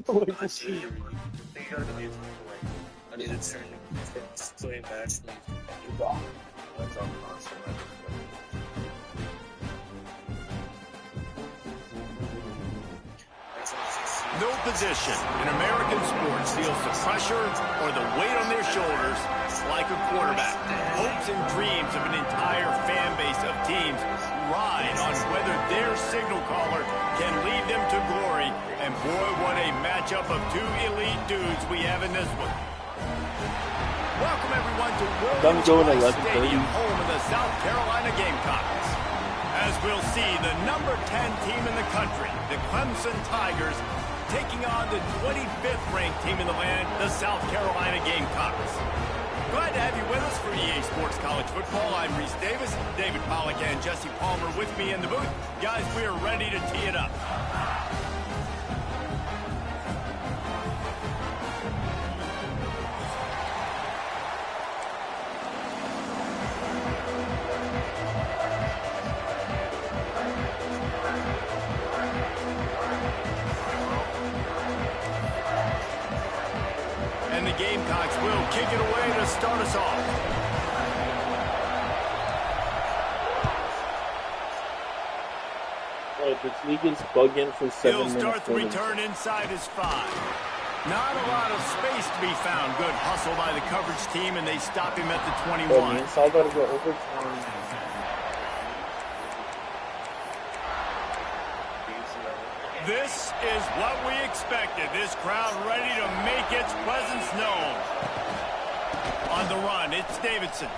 No position in American sports feels the pressure or the weight on their shoulders like a quarterback. Hopes and dreams of an entire fan base of teams ride on whether their signal caller can lead them to glory. And boy, what a matchup of two elite dudes we have in this one. Welcome everyone to Williams Stadium, home of the South Carolina Gamecocks. As we'll see, the number 10 team in the country, the Clemson Tigers, taking on the 25th ranked team in the land, the South Carolina Gamecocks. Glad to have you with us for EA Sports College Football. I'm Reese Davis, David Pollack and Jesse Palmer with me in the booth. Guys, we are ready to tee it up. And the Gamecocks will kick it away to start us off. Right, this league is bugging for 7 minutes. He'll start the return inside his 5. Not a lot of space to be found. Good hustle by the coverage team, and they stop him at the 21. It's all got to go overtime. This is what we expected. This crowd ready to make its presence known. On the run, it's Davidson.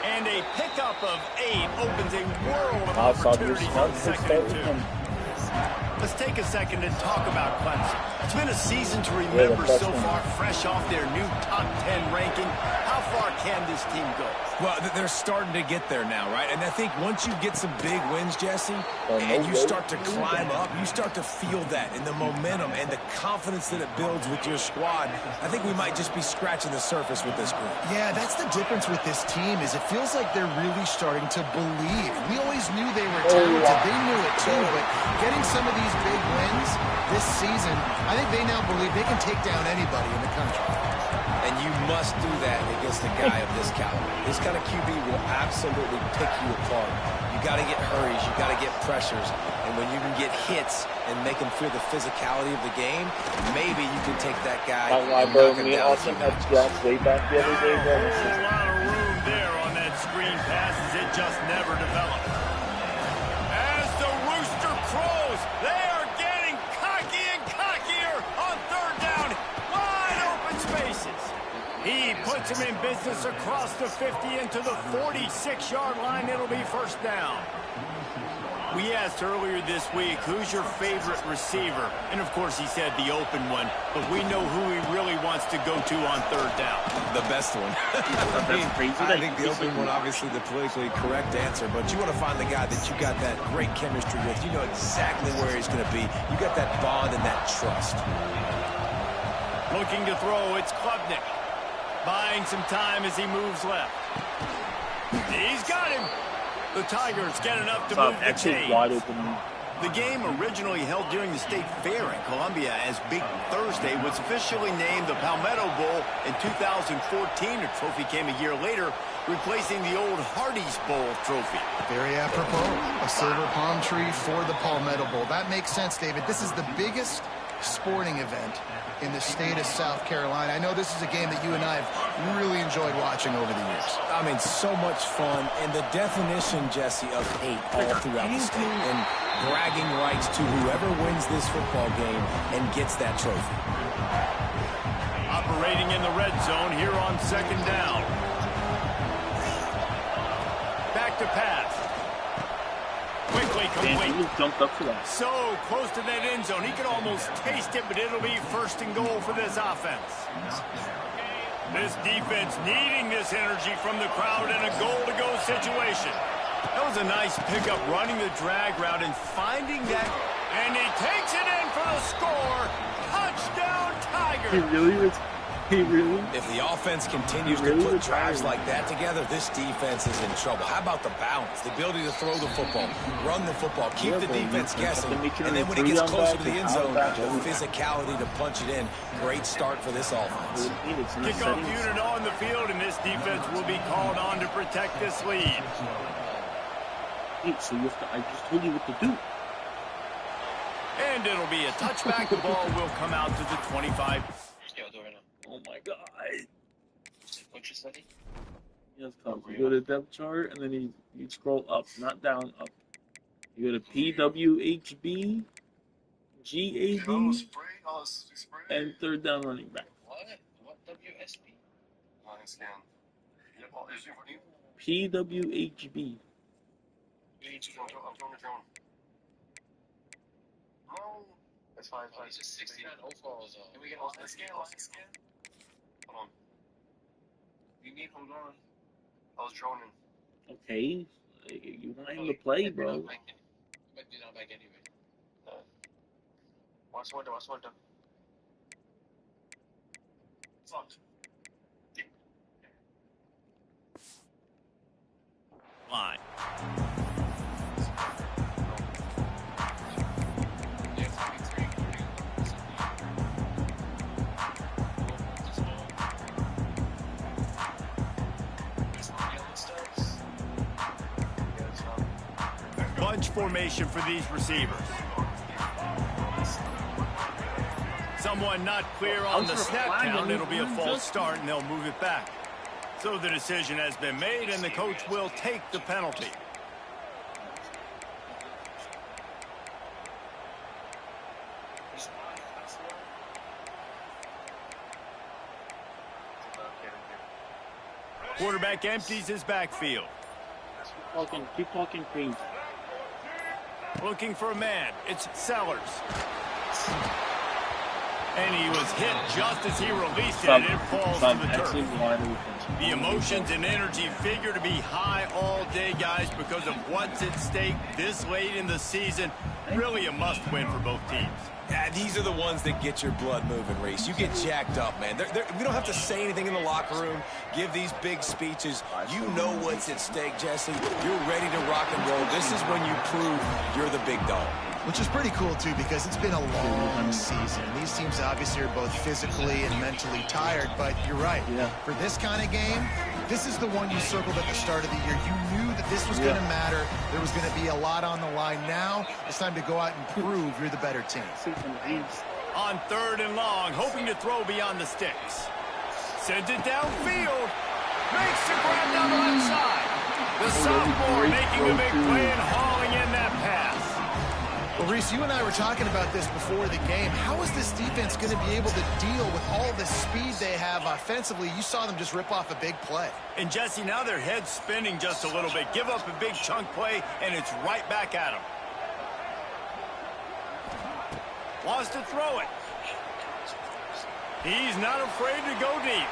And a pickup of 8 opens a world of opportunities on 2nd and 2. Let's take a second and talk about Clemson. It's been a season to remember so far, fresh off their new top 10 ranking. How far can this team go? Well, they're starting to get there now, right? And I think once you get some big wins, Jesse, and you start to climb up, you start to feel that and the momentum and the confidence that it builds with your squad. I think we might just be scratching the surface with this group. Yeah, that's the difference with this team is it feels like they're really starting to believe. We always knew they were talented. They knew it too, but getting some of these big wins this season, I think they now believe they can take down anybody in the country. And you must do that against a guy of this caliber. This kind of QB will absolutely pick you apart. You got to get hurries. You got to get pressures. And when you can get hits and make them feel the physicality of the game, maybe you can take that guy and knock him down. Also had Jack way back the other day. A lot of room there on that screen pass as it just never developed. As the rooster crows, they are getting cocky and cockier on 3rd down. Wide open spaces. He puts him in business across the 50 into the 46-yard line. It'll be 1st down. We asked earlier this week, who's your favorite receiver? And, of course, he said the open one. But we know who he really wants to go to on 3rd down. The best one. I think the open one, obviously, the politically correct answer. But you want to find the guy that you got that great chemistry with. You know exactly where he's going to be. You got that bond and that trust. Looking to throw, it's Klubnik. Buying some time as he moves left. He's got him. The Tigers get enough to move the chains. The game, originally held during the State Fair in Columbia as Big Thursday, was officially named the Palmetto Bowl in 2014. The trophy came a year later, replacing the old Hardee's Bowl trophy. Very apropos. A silver palm tree for the Palmetto Bowl. That makes sense, David. This is the biggest sporting event in the state of South Carolina. I know this is a game that you and I have really enjoyed watching over the years. I mean, so much fun, and the definition, Jesse, of hate all throughout the state, and bragging rights to whoever wins this football game and gets that trophy. Operating in the red zone here on 2nd down. Back to pass. Quickly complete. So close to that end zone. He could almost taste it, but it'll be 1st and goal for this offense. This defense needing this energy from the crowd in a goal-to-go situation. That was a nice pickup, running the drag route and finding that. And he takes it in for the score. Touchdown, Tigers. He really was He really? If the offense continues to put drives like that together, this defense is in trouble. How about the balance, the ability to throw the football, run the football, keep the defense guessing, and then when it gets closer to the end zone, the physicality to punch it in. Great start for this offense. Kickoff unit on the field, and this defense will be called on to protect this lead. Hey, so I just told you what to do. And it'll be a touchback. The ball will come out to the 25. Oh my god. Yes, come. You go to depth chart, and then you scroll up, not down, up. You go to PWHB, GAD, and third down running back. What WSB? Line scan. PWHB. No, that's fine. It's just 69 overalls. Can we get off the scan? Hold on. Hold on. I was droning. Okay, you want him to play, bro. You might be not back anyway. Watch window. Fuck. Line. Bunch formation for these receivers. Someone not clear on the snap count. It'll be a false start, and they'll move it back. So the decision has been made, and the coach will take the penalty. Quarterback empties his backfield. Keep talking crazy. Looking for a man. It's Sellers. And he was hit just as he released it, and it falls to the turf. The emotions and energy figure to be high all day, guys, because of what's at stake this late in the season. Really a must-win for both teams. Yeah, these are the ones that get your blood moving, Reese. You get jacked up, man. We don't have to say anything in the locker room, give these big speeches. You know what's at stake, Jesse. You're ready to rock and roll. This is when you prove you're the big dog. Which is pretty cool, too, because it's been a long season. These teams obviously are both physically and mentally tired, but you're right. Yeah. For this kind of game, this is the one you circled at the start of the year. You knew that this was going to matter. There was going to be a lot on the line. Now it's time to go out and prove you're the better team. On 3rd and long, hoping to throw beyond the sticks. Sends it downfield. Makes the grab down the left side. The sophomore making a big play and hauling in that pass. Well, Reese, you and I were talking about this before the game. How is this defense going to be able to deal with all the speed they have offensively? You saw them just rip off a big play. And, Jesse, now their head's spinning just a little bit. Give up a big chunk play, and it's right back at them. Wants to throw it. He's not afraid to go deep.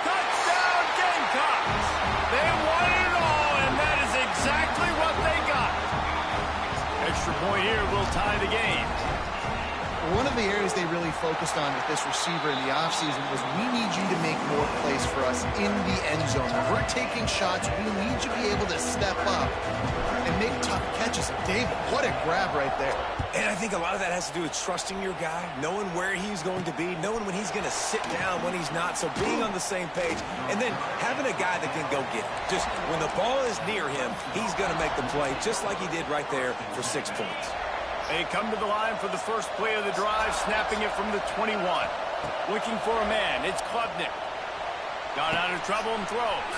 Touchdown, Gamecocks! They won it all, and that is exactly what they got. Extra point here will tie the game. One of the areas they really focused on with this receiver in the offseason was we need you to make more plays for us in the end zone. When we're taking shots, we need you to be able to step up and make tough catches. David, what a grab right there. And I think a lot of that has to do with trusting your guy, knowing where he's going to be, knowing when he's going to sit down, when he's not, so being on the same page, and then having a guy that can go get it. Just when the ball is near him, he's going to make the play, just like he did right there for 6 points. They come to the line for the first play of the drive, snapping it from the 21. Looking for a man, it's Klubnik. Got out of trouble and throws.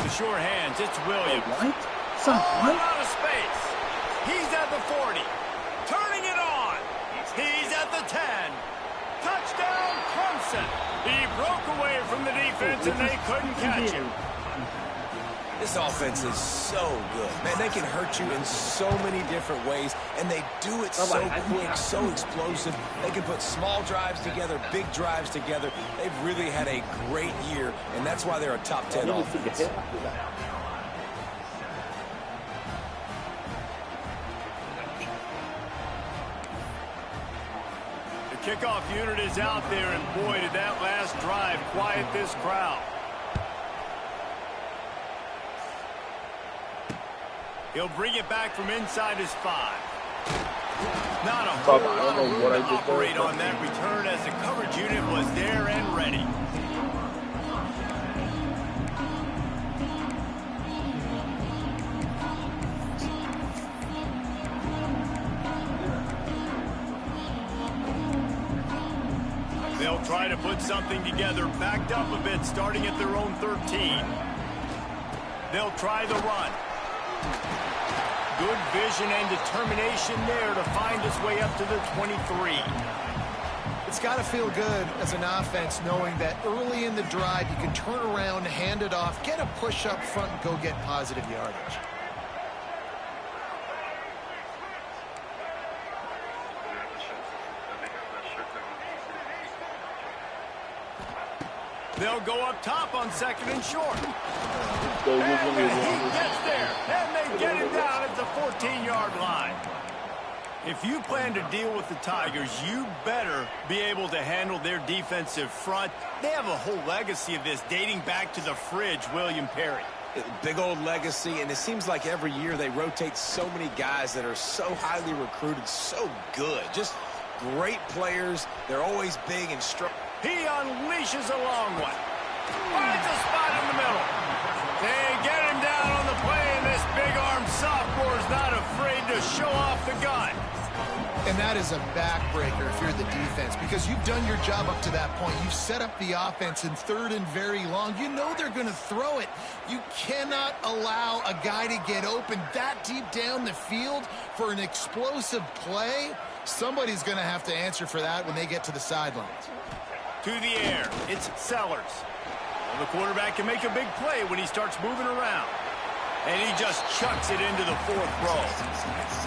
The sure hands, it's Williams. What? All out of space. He's at the 40. Turning it on. He's at the 10. Touchdown, Clemson. He broke away from the defense, and they couldn't catch him. This offense is so good. Man, they can hurt you in so many different ways, and they do it so quick, so explosive. They can put small drives together, big drives together. They've really had a great year, and that's why they're a top 10 offense. Kickoff unit is out there, and boy, did that last drive quiet this crowd. He'll bring it back from inside his 5. Not a whole lot of room to operate on that return as the coverage unit was there and ready. They'll try to put something together, backed up a bit, starting at their own 13. They'll try the run. Good vision and determination there to find his way up to the 23. It's got to feel good as an offense knowing that early in the drive you can turn around, hand it off, get a push up front, and go get positive yardage. They'll go up top on 2nd and short. And he gets there, and they get him down at the 14-yard line. If you plan to deal with the Tigers, you better be able to handle their defensive front. They have a whole legacy of this dating back to the fridge, William Perry. Big old legacy, and it seems like every year they rotate so many guys that are so highly recruited, so good. Just great players. They're always big and strong. He unleashes a long one. Finds a spot in the middle. They get him down on the play, and this big-armed sophomore is not afraid to show off the gun. And that is a backbreaker if you're the defense, because you've done your job up to that point. You've set up the offense in 3rd and very long. You know they're going to throw it. You cannot allow a guy to get open that deep down the field for an explosive play. Somebody's going to have to answer for that when they get to the sidelines. To the air, it's Sellers. Well, the quarterback can make a big play when he starts moving around. And he just chucks it into the 4th row.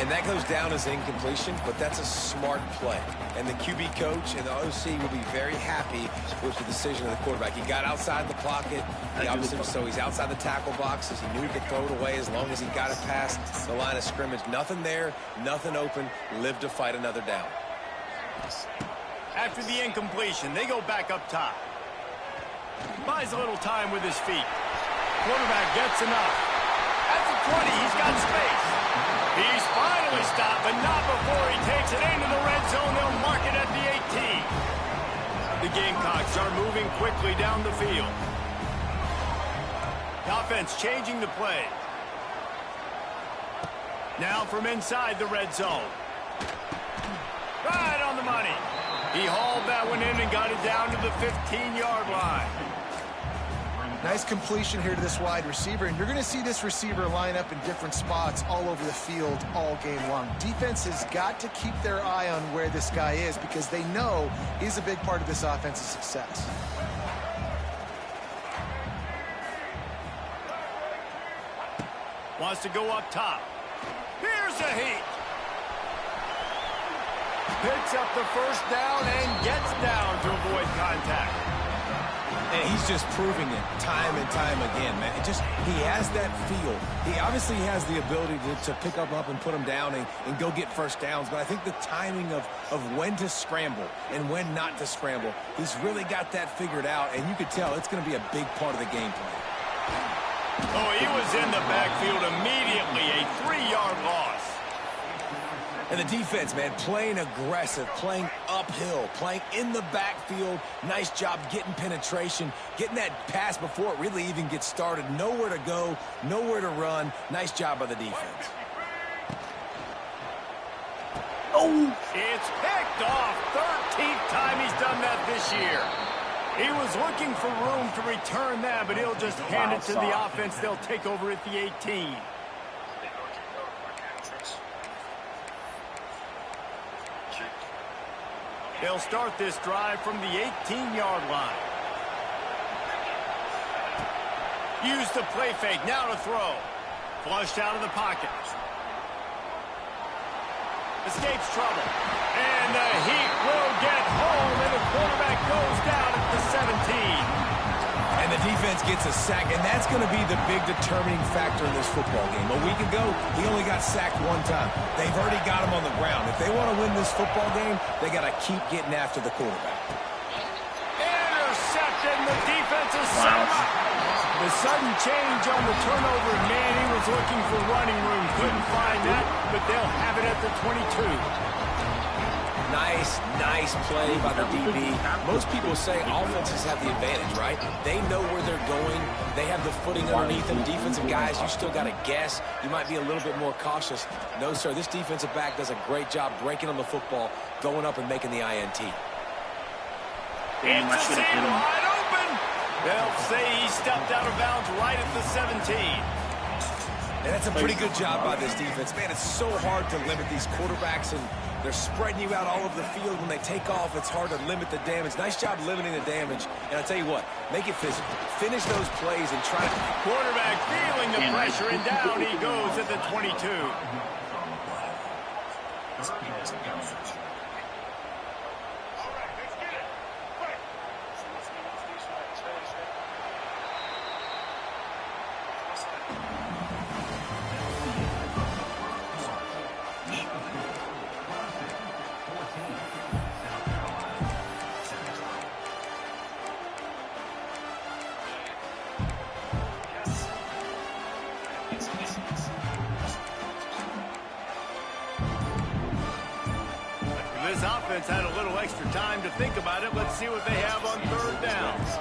And that goes down as incompletion, but that's a smart play. And the QB coach and the OC will be very happy with the decision of the quarterback. He got outside the pocket. So he's outside the tackle boxes. He knew he could throw it away as long as he got it past the line of scrimmage. Nothing there, nothing open. Live to fight another down. After the incompletion, they go back up top. Buys a little time with his feet. Quarterback gets enough. At the 20, he's got space. He's finally stopped, but not before he takes it into the red zone. They'll mark it at the 18. The Gamecocks are moving quickly down the field. The offense changing the play. Now from inside the red zone. Right on the money. He hauled that one in and got it down to the 15-yard line. Nice completion here to this wide receiver, and you're going to see this receiver line up in different spots all over the field all game long. Defense has got to keep their eye on where this guy is because they know he's a big part of this offense's success. Wants to go up top. Here's a heat. Picks up the 1st down and gets down to avoid contact. And he's just proving it time and time again, man. He has that feel. He obviously has the ability to pick up and put him down and go get 1st downs. But I think the timing of when to scramble and when not to scramble, he's really got that figured out. And you could tell it's going to be a big part of the game plan. Oh, he was in the backfield immediately. A 3-yard loss. And the defense, man, playing aggressive, playing uphill, playing in the backfield. Nice job getting penetration, getting that pass before it really even gets started. Nowhere to go, nowhere to run. Nice job by the defense. Oh! It's picked off. 13th time he's done that this year. He was looking for room to return that, but he'll just hand it to the offense. They'll take over at the 18. They'll start this drive from the 18-yard line. Use the play fake. Now to throw. Flushed out of the pocket. Escapes trouble. And the Heat will get home, and the quarterback goes down at the 17. And the defense gets a sack, and that's going to be the big determining factor in this football game. A week ago, he only got sacked one time. They've already got him on the ground. If they want to win this football game, they got to keep getting after the quarterback. Interception. The defense is set up. The sudden change on the turnover. Man, he was looking for running room. Couldn't find that, but they'll have it at the 22. Nice play by the DB. Most people say offenses have the advantage, right? They know where they're going. They have the footing underneath them. Defensive guys, you still got to guess. You might be a little bit more cautious. No, sir, this defensive back does a great job breaking on the football, going up and making the INT. Damn, I should have hit him. Wide open. They'll say he stepped out of bounds right at the 17. And that's a pretty good job by this defense. Man, it's so hard to limit these quarterbacks, and they're spreading you out all over the field. When they take off, it's hard to limit the damage. Nice job limiting the damage. And I'll tell you what, make it physical. Finish those plays and try to... Quarterback feeling the pressure, and down he goes at the 22. This offense had a little extra time to think about it. Let's see what they have on third downs.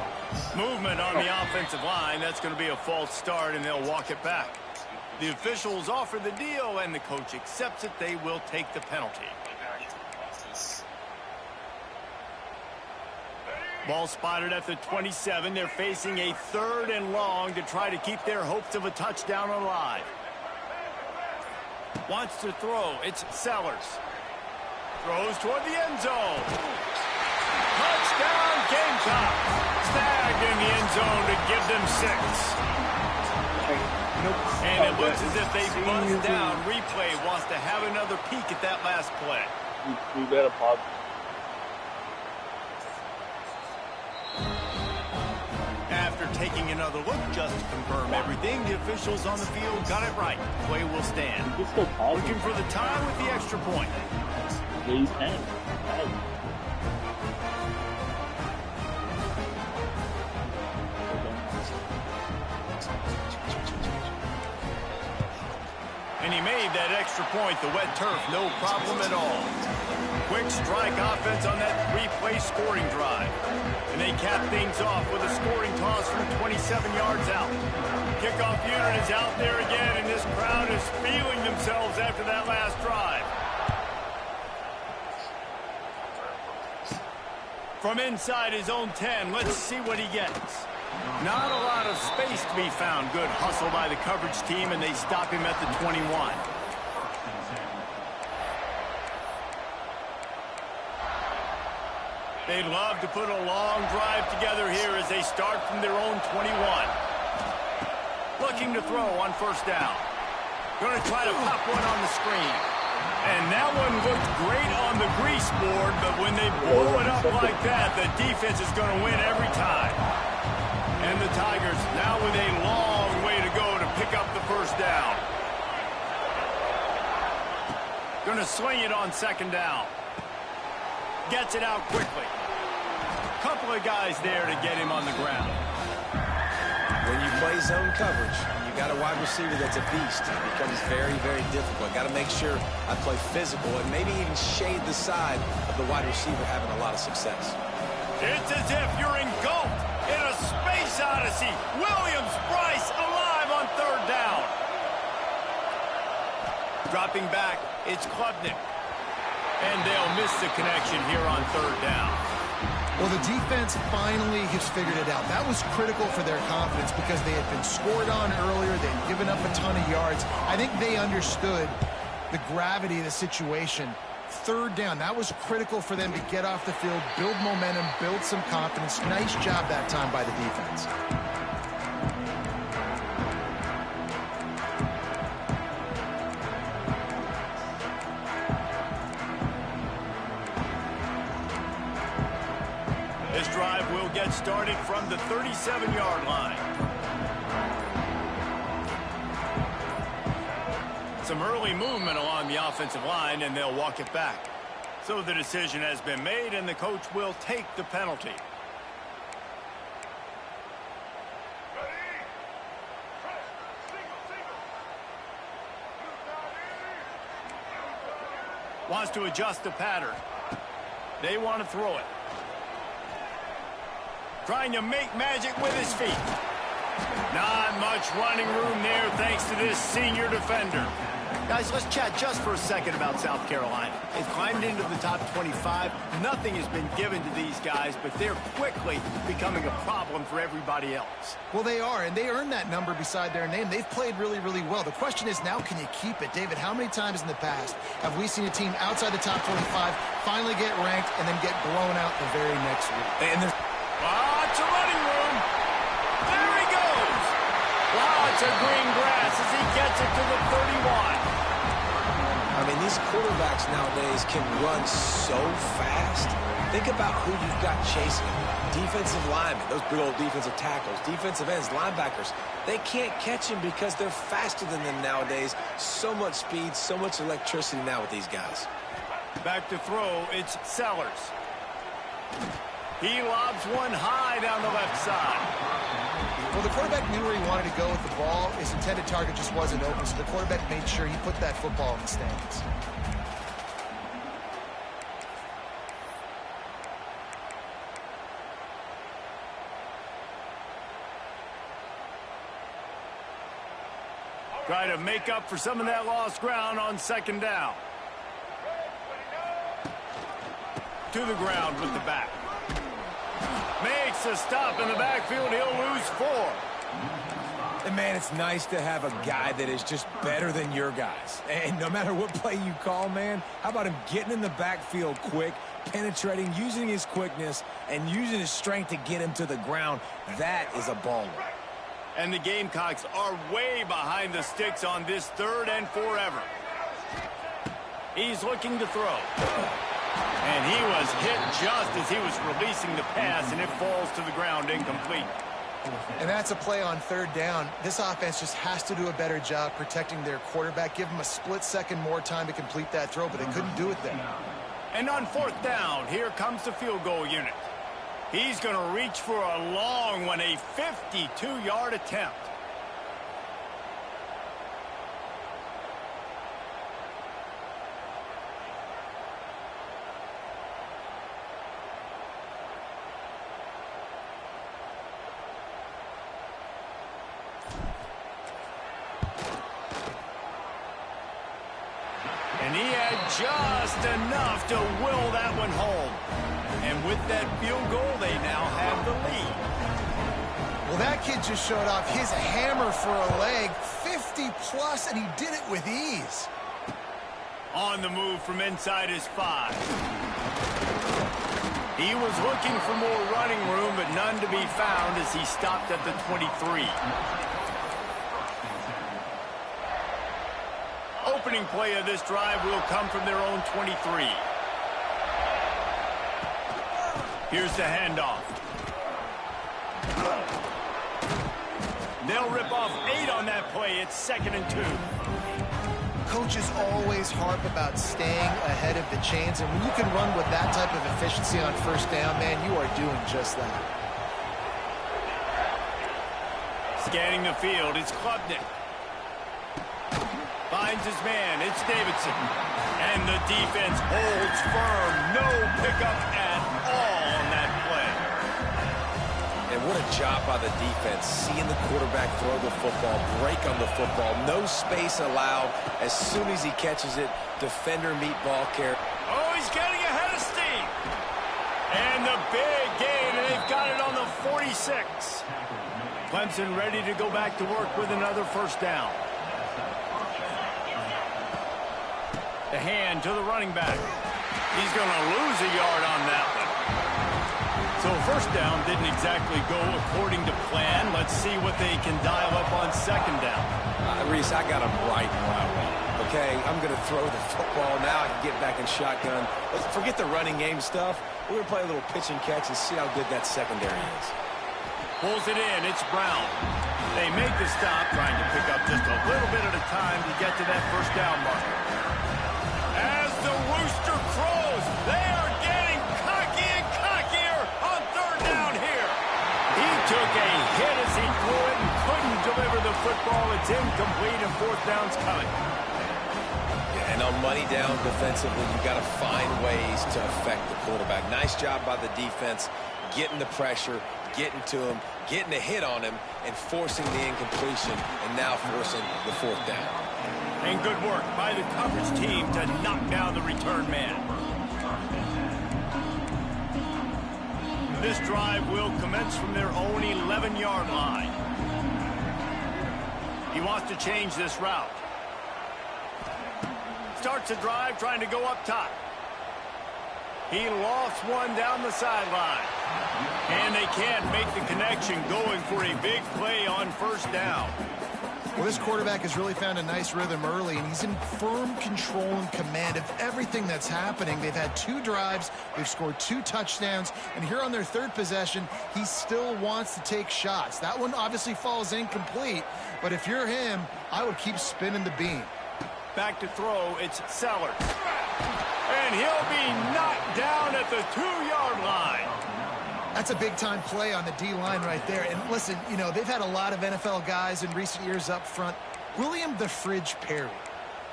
Movement on the offensive line. That's going to be a false start, and they'll walk it back. The officials offer the deal, and the coach accepts it. They will take the penalty. Ball spotted at the 27. They're facing a 3rd and long to try to keep their hopes of a touchdown alive. Wants to throw. It's Sellers. Throws toward the end zone. Touchdown, Gamecocks. Snagged in the end zone to give them 6. And it looks as if they buzzed down. Replay wants to have another peek at that last play. We better pause. After taking another look just to confirm everything, the officials on the field got it right. Play will stand. Looking for the tie with the extra point. He's 10. And he made that extra point. The wet turf, no problem at all. Quick strike offense on that 3-play scoring drive. And they cap things off with a scoring toss from 27 yards out. Kickoff unit is out there again, and this crowd is feeling themselves after that last drive. From inside his own 10, let's see what he gets. Not a lot of space to be found. Good hustle by the coverage team, and they stop him at the 21. They'd love to put a long drive together here as they start from their own 21. Looking to throw on first down. Going to try to pop one on the screen. And that one looked great on the grease board, but when they blow it up like that, the defense is going to win every time. And the Tigers now with a long way to go to pick up the first down. Going to swing it on second down. Gets it out quickly. Couple of guys there to get him on the ground. When you play zone coverage, you got a wide receiver that's a beast. It becomes very, very difficult. Got to make sure I play physical and maybe even shade the side of the wide receiver having a lot of success. It's as if you're engulfed in a space odyssey. Williams-Brice alive on third down. Dropping back, it's Klubnik. And they'll miss the connection here on third down. Well, the defense finally has figured it out. That was critical for their confidence because they had been scored on earlier. They'd given up a ton of yards. I think they understood the gravity of the situation. Third down, that was critical for them to get off the field, build momentum, build some confidence. Nice job that time by the defense. This drive will get started from the 37-yard line. Some early movement along the offensive line, and they'll walk it back. So the decision has been made, and the coach will take the penalty. Wants to adjust the pattern. They want to throw it. Trying to make magic with his feet. Not much running room there thanks to this senior defender. Guys, let's chat just for a second about South Carolina. They've climbed into the top 25. Nothing has been given to these guys, but they're quickly becoming a problem for everybody else. Well, they are, and they earned that number beside their name. They've played really, really well. The question is now, can you keep it? David, how many times in the past have we seen a team outside the top 25 finally get ranked and then get blown out the very next week? And there's lots of running room. There he goes. Lots of green grass as he gets it to the 31. I mean, these quarterbacks nowadays can run so fast. Think about who you've got chasing them. Defensive linemen, those big old defensive tackles, defensive ends, linebackers. They can't catch him because they're faster than them nowadays. So much speed, so much electricity now with these guys. Back to throw, it's Sellers. He lobs one high down the left side. Well, the quarterback knew where he wanted to go with the ball. His intended target just wasn't open, so the quarterback made sure he put that football in the stands. Try to make up for some of that lost ground on second down. To the ground with the back. Makes a stop in the backfield. He'll lose 4. And, man, it's nice to have a guy that is just better than your guys. And no matter what play you call, man, how about him getting in the backfield quick, penetrating, using his quickness, and using his strength to get him to the ground? That is a baller. And the Gamecocks are way behind the sticks on this 3rd and forever. He's looking to throw. And he was hit just as he was releasing the pass, and it falls to the ground incomplete. And that's a play on 3rd down. This offense just has to do a better job protecting their quarterback. Give him a split second more time to complete that throw, but they couldn't do it there. And on 4th down, here comes the field goal unit. He's going to reach for a long one, a 52-yard attempt. And he had just enough to will that one home. And with that field goal, they now have the lead. Well, that kid just showed off his hammer for a leg, 50-plus, and he did it with ease. On the move from inside his 5. He was looking for more running room, but none to be found as he stopped at the 23. Opening play of this drive will come from their own 23. Here's the handoff. They'll rip off 8 on that play. It's 2nd and 2. Coaches always harp about staying ahead of the chains, and when you can run with that type of efficiency on 1st down, man, you are doing just that. Scanning the field, it's Klubnik. Finds his man, it's Davidson. And the defense holds firm. No pickup at all on that play. And what a job by the defense, seeing the quarterback throw the football, break on the football, no space allowed. As soon as he catches it, defender meet ball carrier. Oh, he's getting ahead of steam. And the big gain, and they've got it on the 46. Clemson ready to go back to work with another 1st down. The hand to the running back. He's going to lose a yard on that one. So 1st down didn't exactly go according to plan. Let's see what they can dial up on 2nd down. Reese, I got him right where I want. The okay, I'm going to throw the football. Now I can get back in shotgun. Let's forget the running game stuff. We're going to play a little pitch and catch and see how good that secondary is. Pulls it in. It's Brown. They make the stop, trying to pick up just a little bit at a time to get to that first down marker. As the rooster crows, they are getting cocky and cockier on third down here. He took a hit as he threw it and couldn't deliver the football. It's incomplete and fourth down's coming. Yeah, and on money down defensively, you got to find ways to affect the quarterback. Nice job by the defense, getting the pressure, getting to him, getting a hit on him, and forcing the incompletion, and now forcing the fourth down. And good work by the coverage team to knock down the return man. This drive will commence from their own 11-yard line. He wants to change this route. Starts the drive trying to go up top. He lofts one down the sideline. And they can't make the connection, going for a big play on first down. Well, this quarterback has really found a nice rhythm early, and he's in firm control and command of everything that's happening. They've had 2 drives, they've scored 2 touchdowns, and here on their third possession, he still wants to take shots. That one obviously falls incomplete, but if you're him, I would keep spinning the beam. Back to throw, it's Sellers. And he'll be knocked down at the 2-yard line. That's a big-time play on the D-line right there. And listen, you know, they've had a lot of NFL guys in recent years up front. William the Fridge Perry,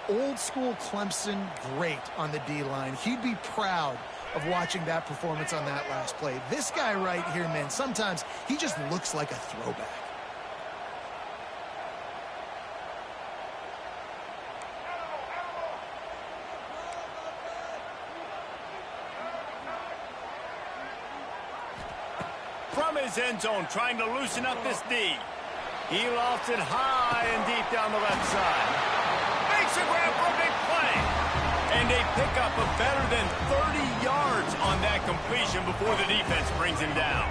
old-school Clemson great on the D-line. He'd be proud of watching that performance on that last play. This guy right here, man, sometimes he just looks like a throwback. From his end zone, trying to loosen up this D. He lofts it high and deep down the left side. Makes a grab for a big play. And they pick up a better than 30 yards on that completion before the defense brings him down.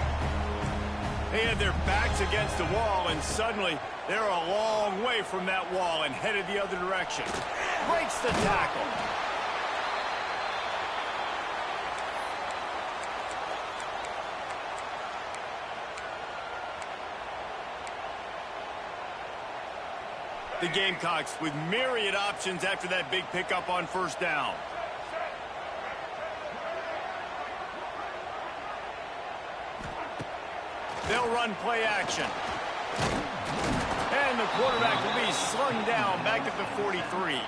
They had their backs against the wall, and suddenly they're a long way from that wall and headed the other direction. Breaks the tackle. The Gamecocks with myriad options after that big pickup on first down. They'll run play action. And the quarterback will be slung down back at the 43.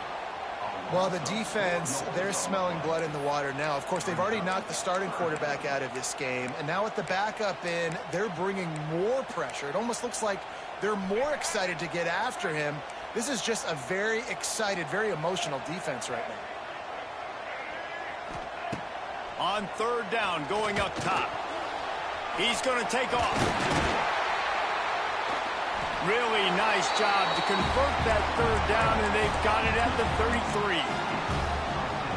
Well, the defense, they're smelling blood in the water now. Of course, they've already knocked the starting quarterback out of this game. And now with the backup in, they're bringing more pressure. It almost looks like they're more excited to get after him. This is just a very excited, very emotional defense right now. On third down, going up top. He's going to take off. Really nice job to convert that third down, and they've got it at the 33.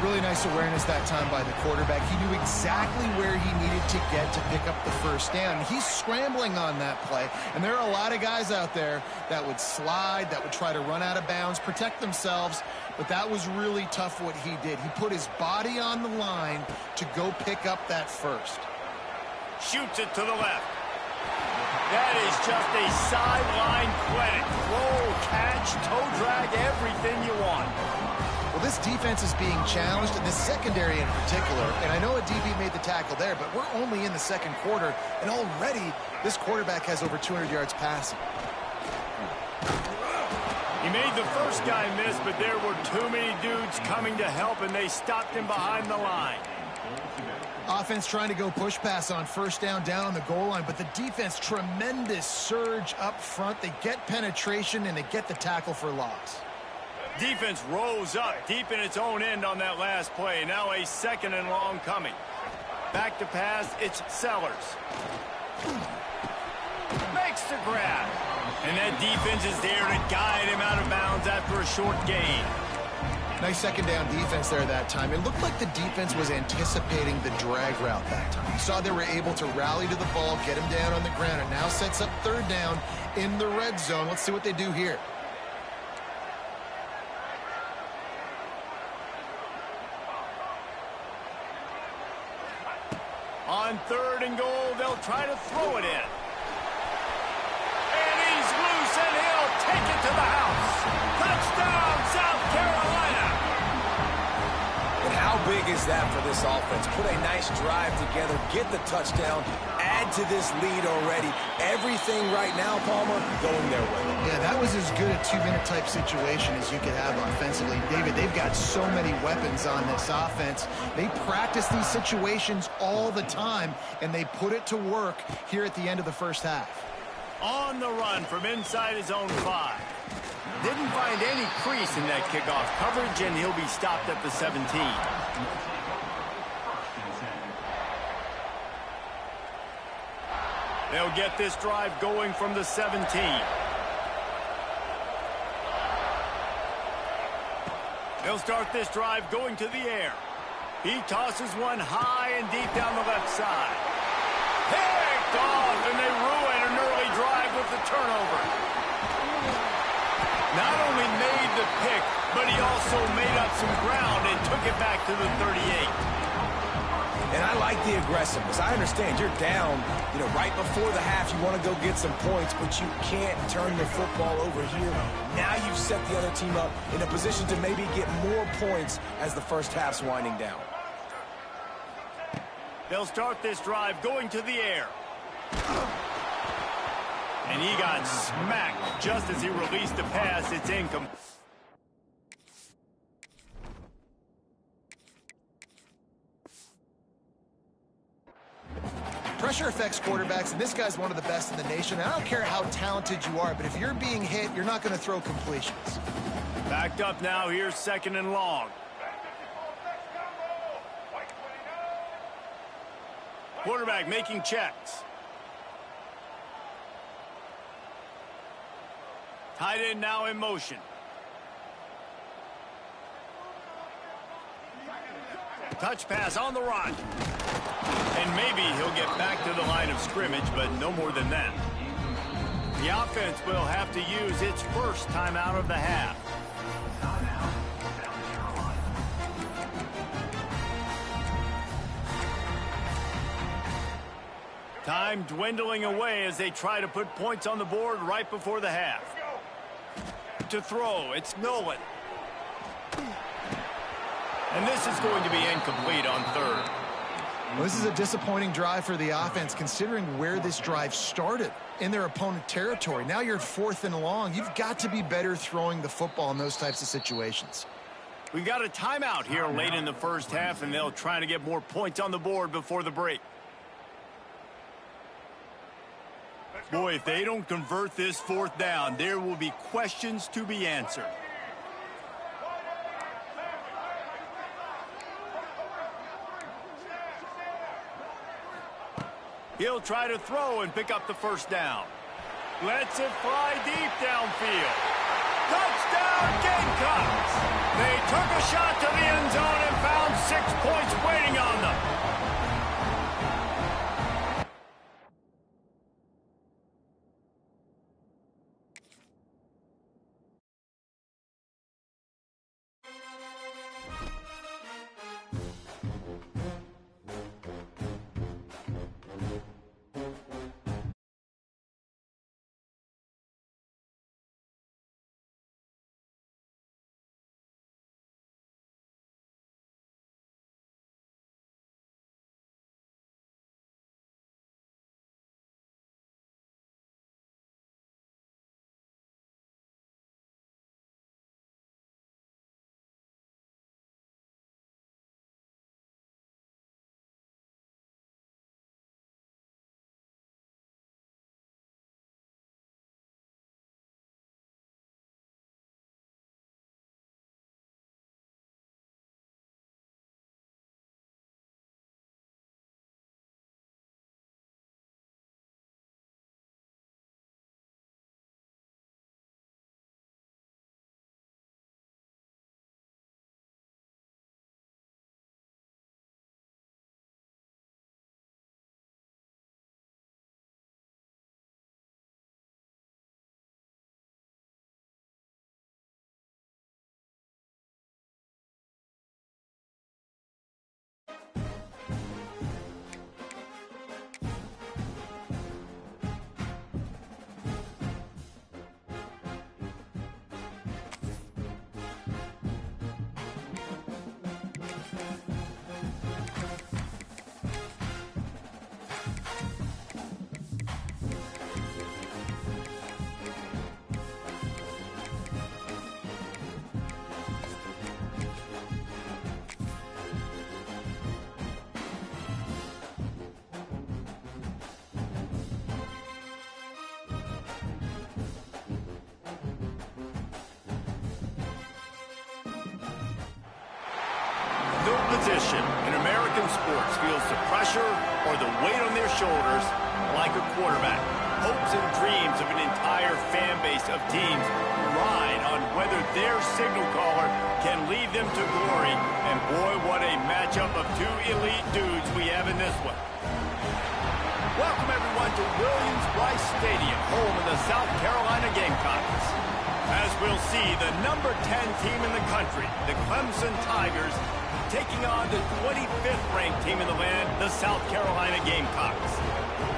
Really nice awareness that time by the quarterback. He knew exactly where he needed to get to pick up the first down. He's scrambling on that play, and there are a lot of guys out there that would slide, that would try to run out of bounds, protect themselves, but that was really tough what he did. He put his body on the line to go pick up that first. Shoots it to the left. That is just a sideline clinic. Roll, catch, toe drag, everything you want. Well, this defense is being challenged, and this secondary in particular. And I know a DB made the tackle there, but we're only in the second quarter, and already this quarterback has over 200 yards passing. He made the first guy miss, but there were too many dudes coming to help, and they stopped him behind the line. Offense trying to go push pass on first down on the goal line, but the defense, tremendous surge up front. They get penetration, and they get the tackle for loss. Defense rose up deep in its own end on that last play. Now a second and long coming. Back to pass, it's Sellers. Makes the grab. And that defense is there to guide him out of bounds after a short gain. Nice second down defense there that time. It looked like the defense was anticipating the drag route that time. You saw they were able to rally to the ball, get him down on the ground, and now sets up third down in the red zone. Let's see what they do here. On 3rd and goal, they'll try to throw it in. And he's loose, and he'll take it to the house. Touchdown, South Carolina. And how big is that for this offense? Put a nice drive together, get the touchdown, add to this lead already. Everything right now, Palmer, going their way. Yeah, that was as good a 2-minute type situation as you could have offensively. David, they've got so many weapons on this offense. They practice these situations all the time, and they put it to work here at the end of the first half. On the run from inside his own 5. Didn't find any crease in that kickoff coverage, and he'll be stopped at the 17. They'll get this drive going from the 17. They'll start this drive going to the air. He tosses one high and deep down the left side. Picked off, and they ruin an early drive with the turnover. Not only made the pick, but he also made up some ground and took it back to the 38. And I like the aggressiveness. I understand you're down, right before the half. You want to go get some points, but you can't turn the football over here. Now you've set the other team up in a position to maybe get more points as the first half's winding down. They'll start this drive going to the air. And he got smacked just as he released the pass. It's incomplete. Pressure affects quarterbacks, and this guy's one of the best in the nation. I don't care how talented you are, but if you're being hit, you're not going to throw completions. Backed up now. Here's 2nd and long. Quarterback making checks. Tight end now in motion. Touch pass on the run. And maybe he'll get back to the line of scrimmage, but no more than that. The offense will have to use its first timeout of the half. Time dwindling away as they try to put points on the board right before the half. To throw, it's Nolan. And this is going to be incomplete on 3rd. Well, this is a disappointing drive for the offense, considering where this drive started, in their opponent territory. Now you're 4th and long. You've got to be better throwing the football in those types of situations. We've got a timeout here late in the first half, and they'll try to get more points on the board before the break. Boy, if they don't convert this 4th down, there will be questions to be answered. He'll try to throw and pick up the 1st down. Lets it fly deep downfield. Touchdown, Gamecocks! They took a shot to the end zone and found 6 points waiting on them. position in American sports feels the pressure or the weight on their shoulders like a quarterback. Hopes and dreams of an entire fan base of teams ride on whether their signal caller can lead them to glory. And boy, what a matchup of two elite dudes we have in this one. Welcome everyone to Williams-Brice Stadium, home of the South Carolina Gamecocks. As we'll see, the number 10 team in the country, the Clemson Tigers, taking on the 25th ranked team in the land, the South Carolina Gamecocks.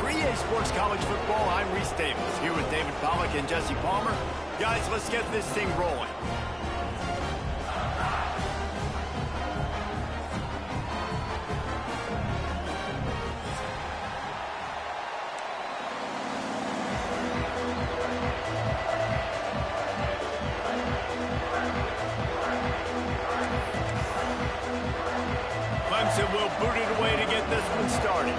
For EA Sports College Football, I'm Reese Davis, here with David Pollack and Jesse Palmer. Guys, let's get this thing rolling. Clemson will boot it away to get this one started.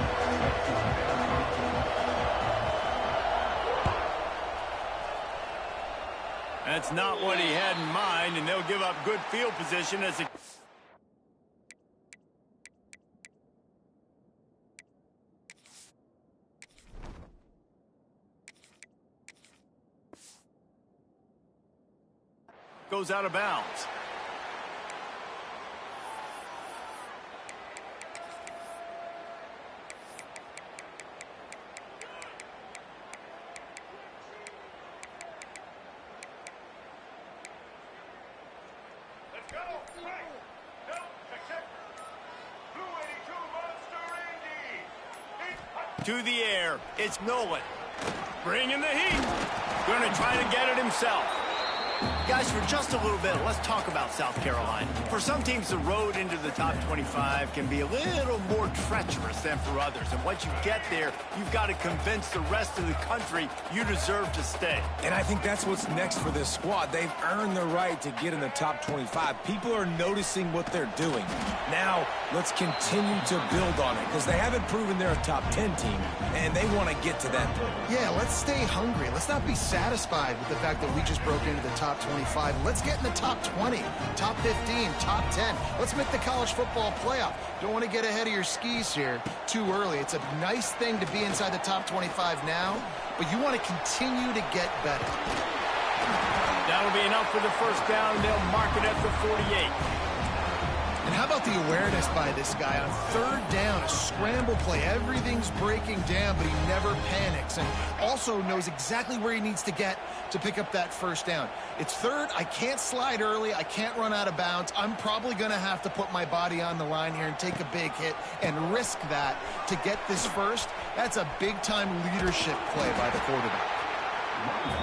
That's not what he had in mind, and they'll give up good field position as it goes out of bounds. To the air, it's Nolan. Bringing the heat. Going to try to get it himself. Guys, for just a little bit, let's talk about South Carolina. For some teams, the road into the top 25 can be a little more treacherous than for others. And once you get there, you've got to convince the rest of the country you deserve to stay. And I think that's what's next for this squad. They've earned the right to get in the top 25. People are noticing what they're doing. Now, let's continue to build on it because they haven't proven they're a top 10 team, and they want to get to that point. Yeah, let's stay hungry. Let's not be satisfied with the fact that we just broke into the top 25. Let's get in the top 20, top 15, top 10. Let's make the college football playoff. Don't want to get ahead of your skis here too early. It's a nice thing to be inside the top 25 now, but you want to continue to get better. That'll be enough for the first down, and they'll mark it at the 48. And how about the awareness by this guy on third down, a scramble play. Everything's breaking down, but he never panics and also knows exactly where he needs to get to pick up that first down. It's third. I can't slide early. I can't run out of bounds. I'm probably going to have to put my body on the line here and take a big hit and risk that to get this first. That's a big-time leadership play by the quarterback.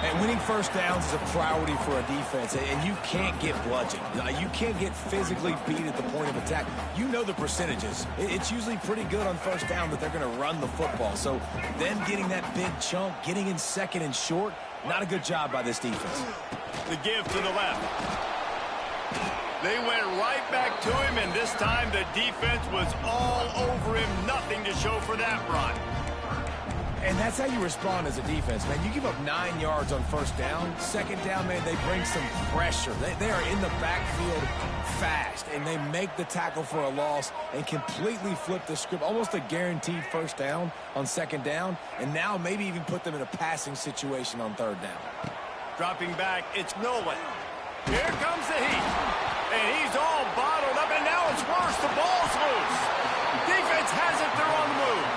And winning first downs is a priority for a defense, and you can't get bludgeoned. You can't get physically beat at the point of attack. You know the percentages. It's usually pretty good on first down that they're going to run the football. So them getting that big chunk, getting in second and short, not a good job by this defense. The give to the left. They went right back to him, and this time the defense was all over him. Nothing to show for that run. And that's how you respond as a defense, man. You give up 9 yards on first down. Second down, man, they bring some pressure. They are in the backfield fast, and they make the tackle for a loss and completely flip the script. Almost a guaranteed first down on second down, and now maybe even put them in a passing situation on third down. Dropping back, it's Nolan. Here comes the heat. And he's all bottled up, and now it's worse. The ball's loose. Defense has it. They're on the move.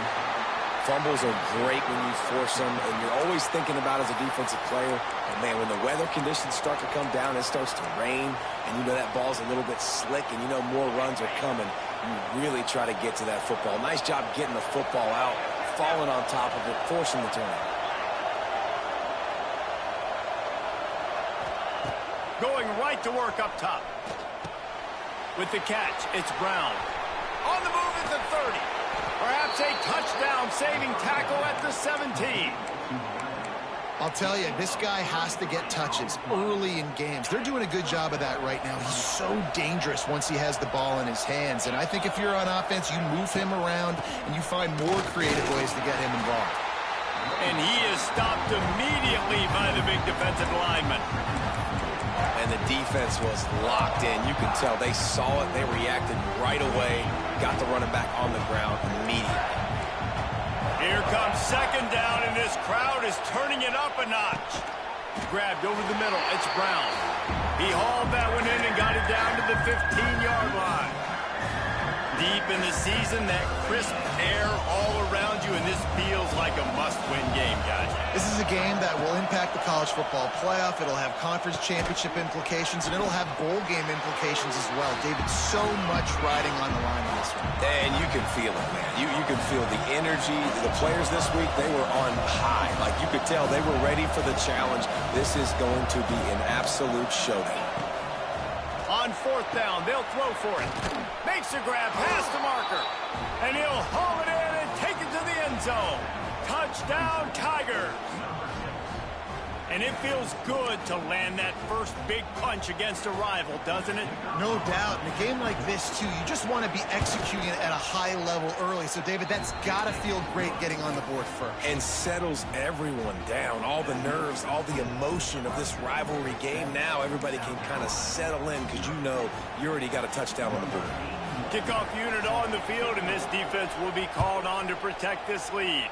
Fumbles are great when you force them, and you're always thinking about as a defensive player, and man, when the weather conditions start to come down, it starts to rain, and you know that ball's a little bit slick, and you know more runs are coming, you really try to get to that football. Nice job getting the football out, falling on top of it, forcing the turnover. Going right to work up top. With the catch, it's Brown. On the move at the 30. Perhaps a touchdown-saving tackle at the 17. I'll tell you, this guy has to get touches early in games. They're doing a good job of that right now. He's so dangerous once he has the ball in his hands. And I think if you're on offense, you move him around and you find more creative ways to get him involved. And he is stopped immediately by the big defensive lineman. And the defense was locked in. You can tell they saw it. They reacted right away. Got the running back on the ground immediately. Here comes second down, and this crowd is turning it up a notch. Grabbed over the middle. It's Brown. He hauled that one in and got it down to the 15-yard line. Deep in the season, that crisp air all around you, and this feels like a must-win game, guys. This is a game that will impact the college football playoff. It'll have conference championship implications, and it'll have bowl game implications as well. David, so much riding on the line in this one. And you can feel it, man. You can feel the energy. The players this week, they were on high. Like, you could tell they were ready for the challenge. This is going to be an absolute showdown. On fourth down, they'll throw for it. Makes a grab past the marker. And he'll haul it in and take it to the end zone. Touchdown, Tigers. And it feels good to land that first big punch against a rival, doesn't it? No doubt. In a game like this, too, you just want to be executing at a high level early. So, David, that's got to feel great getting on the board first. And settles everyone down. All the nerves, all the emotion of this rivalry game. Now everybody can kind of settle in because you know you already got a touchdown on the board. Kickoff unit on the field, and this defense will be called on to protect this lead.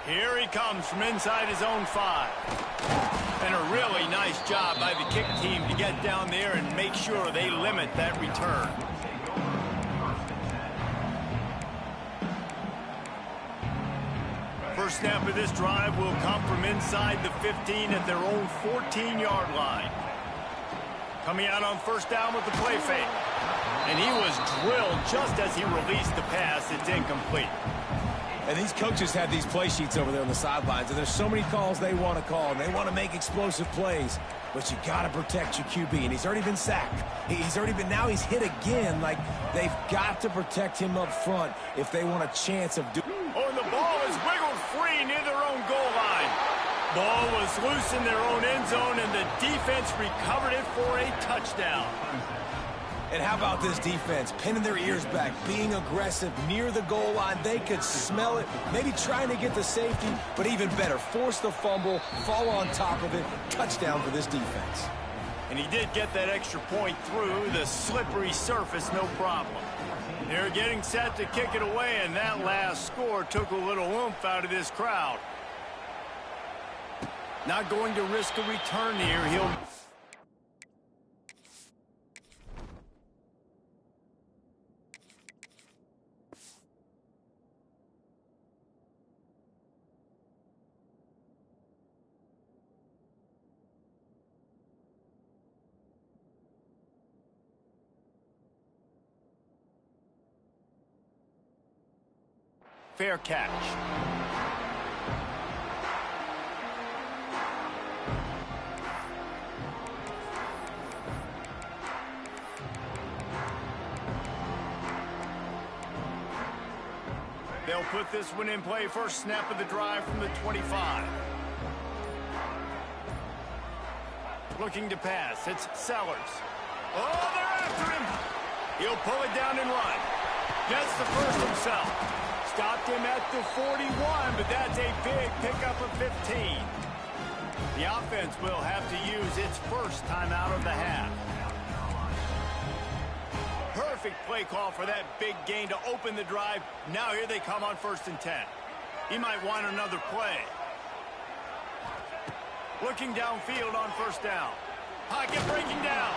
Here he comes from inside his own 5. And a really nice job by the kick team to get down there and make sure they limit that return. First snap of this drive will come from inside the 15 at their own 14-yard line. Coming out on first down with the play fake. And he was drilled just as he released the pass. It's incomplete. And these coaches have these play sheets over there on the sidelines, and there's so many calls they want to call, and they want to make explosive plays. But you got to protect your QB, and he's already been sacked. Now he's hit again. Like, they've got to protect him up front if they want a chance of doing. Oh, and the ball is wiggled free near their own goal line. Ball was loose in their own end zone, and the defense recovered it for a touchdown. And how about this defense? Pinning their ears back, being aggressive near the goal line. They could smell it, maybe trying to get the safety, but even better, force the fumble, fall on top of it. Touchdown for this defense. And he did get that extra point through the slippery surface, no problem. They're getting set to kick it away, and that last score took a little oomph out of this crowd. Not going to risk a return here. He'll... Fair catch. They'll put this one in play. First snap of the drive from the 25. Looking to pass. It's Sellers. Oh, they're after him. He'll pull it down and run. Gets the first himself. Stopped him at the 41, but that's a big pickup of 15. The offense will have to use its first timeout of the half. Perfect play call for that big gain to open the drive. Now here they come on 1st and 10. He might want another play. Looking downfield on first down. Pocket breaking down.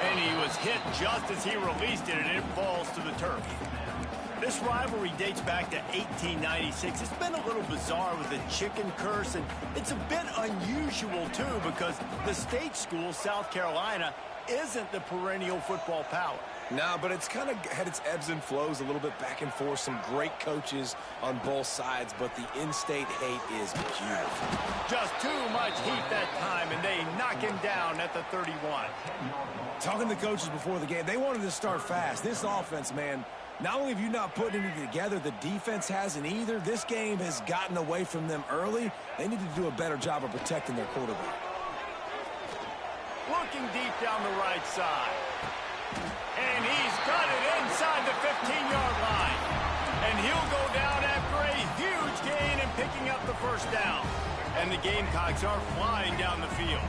And he was hit just as he released it, and it falls to the turf. This rivalry dates back to 1896. It's been a little bizarre with the chicken curse, and it's a bit unusual, too, because the state school, South Carolina, isn't the perennial football power. No, but it's kind of had its ebbs and flows a little bit back and forth. Some great coaches on both sides, but the in-state hate is beautiful. Just too much heat that time, and they knock him down at the 31. Talking to the coaches before the game, they wanted to start fast. This offense, man, not only have you not put anything together, the defense hasn't either. This game has gotten away from them early. They need to do a better job of protecting their quarterback. Looking deep down the right side. And he's got it inside the 15-yard line. And he'll go down after a huge gain and picking up the first down. And the Gamecocks are flying down the field.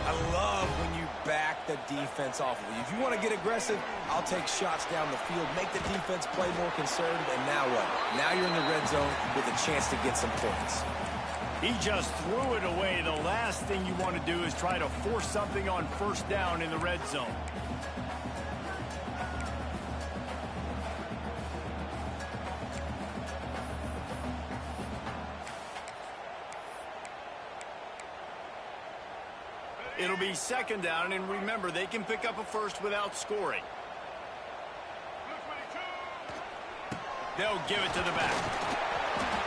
I love when you back the defense off of you. If you want to get aggressive, I'll take shots down the field, make the defense play more conservative, and now what? Now you're in the red zone with a chance to get some points. He just threw it away. The last thing you want to do is try to force something on first down in the red zone. It'll be second down, and remember, they can pick up a first without scoring. They'll give it to the back.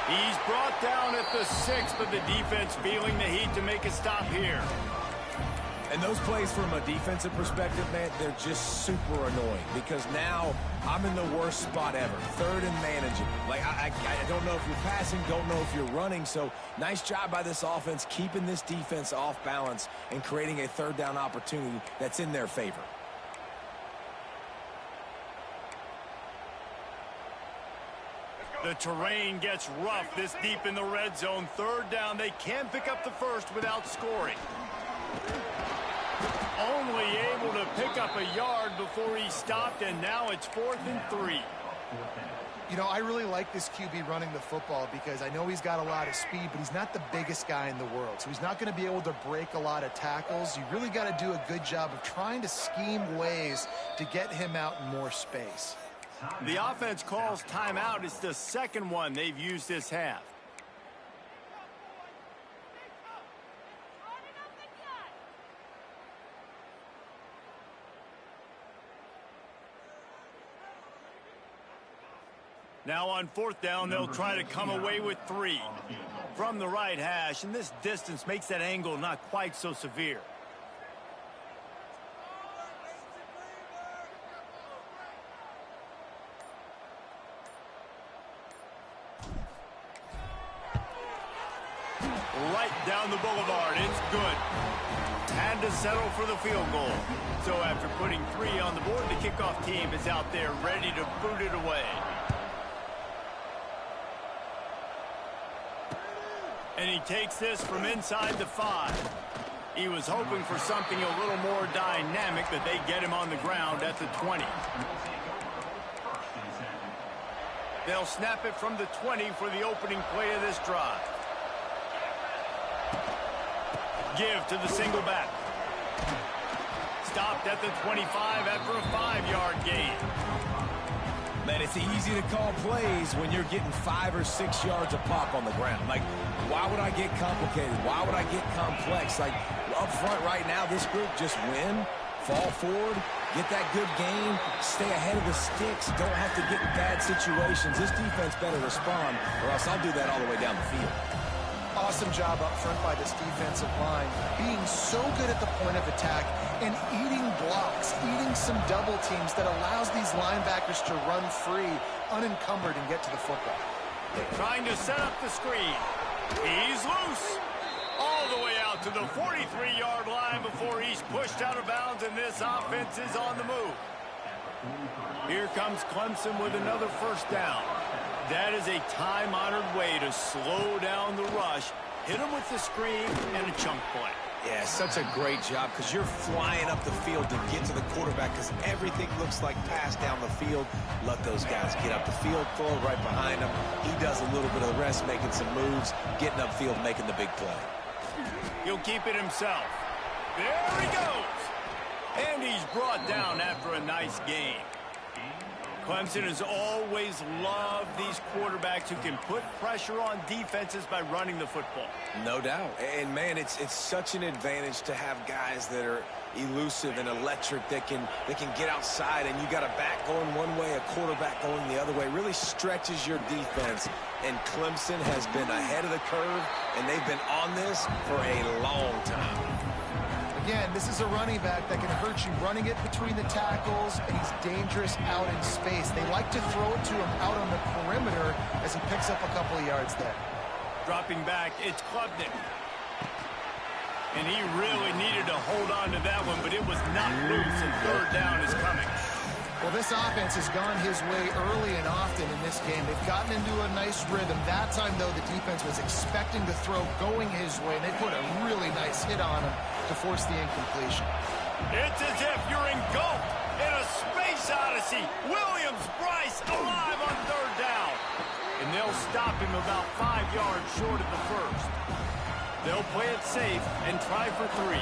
He's brought down at the 6, but the defense feeling the heat to make a stop here. And those plays from a defensive perspective, man, they're just super annoying because now I'm in the worst spot ever. Third and manageable. Like, I don't know if you're passing, don't know if you're running. So nice job by this offense keeping this defense off balance and creating a third down opportunity that's in their favor. The terrain gets rough this deep in the red zone. Third down, they can pick up the first without scoring. Only able to pick up a yard before he stopped, and now it's 4th and 3. You know, I really like this QB running the football because I know he's got a lot of speed, but he's not the biggest guy in the world. So he's not going to be able to break a lot of tackles. You really got to do a good job of trying to scheme ways to get him out in more space. The offense calls timeout. It's the second one they've used this half. Now on 4th down, they'll try to come away with 3 from the right hash, and this distance makes that angle not quite so severe. Right down the boulevard. It's good. Had to settle for the field goal. So after putting 3 on the board, the kickoff team is out there ready to boot it away. And he takes this from inside the 5. He was hoping for something a little more dynamic, but they get him on the ground at the 20. They'll snap it from the 20 for the opening play of this drive. Give to the single back. Stopped at the 25 after a 5-yard gain. Man, it's easy to call plays when you're getting 5 or 6 yards a pop on the ground. Like, why would I get complicated? Why would I get complex? Like, up front right now, this group just win, fall forward, get that good game, stay ahead of the sticks, don't have to get in bad situations. This defense better respond, or else I'll do that all the way down the field. Awesome job up front by this defensive line, being so good at the point of attack and eating blocks, eating some double teams that allows these linebackers to run free, unencumbered, and get to the football. Trying to set up the screen. He's loose. All the way out to the 43-yard line before he's pushed out of bounds, and this offense is on the move. Here comes Clemson with another first down. That is a time-honored way to slow down the rush, hit him with the screen, and a chunk play. Yeah, such a great job because you're flying up the field to get to the quarterback because everything looks like pass down the field. Let those guys get up the field, throw it right behind him. He does a little bit of the rest, making some moves, getting upfield, making the big play. He'll keep it himself. There he goes. And he's brought down after a nice game. Clemson has always loved these quarterbacks who can put pressure on defenses by running the football. No doubt. And, man, it's such an advantage to have guys that are elusive and electric that can get outside, and you got a back going one way, a quarterback going the other way. Really stretches your defense. And Clemson has been ahead of the curve, and they've been on this for a long time. Again, this is a running back that can hurt you running it between the tackles, and he's dangerous out in space. They like to throw it to him out on the perimeter as he picks up a couple of yards there. Dropping back, it's Klubnik. And he really needed to hold on to that one, but it was not loose, and third down is coming. Well, this offense has gone his way early and often in this game. They've gotten into a nice rhythm. That time, though, the defense was expecting the throw going his way, and they put a really nice hit on him to force the incompletion. It's as if you're engulfed in a space odyssey. Williams-Brice alive on third down. And they'll stop him about 5 yards short of the first. They'll play it safe and try for 3.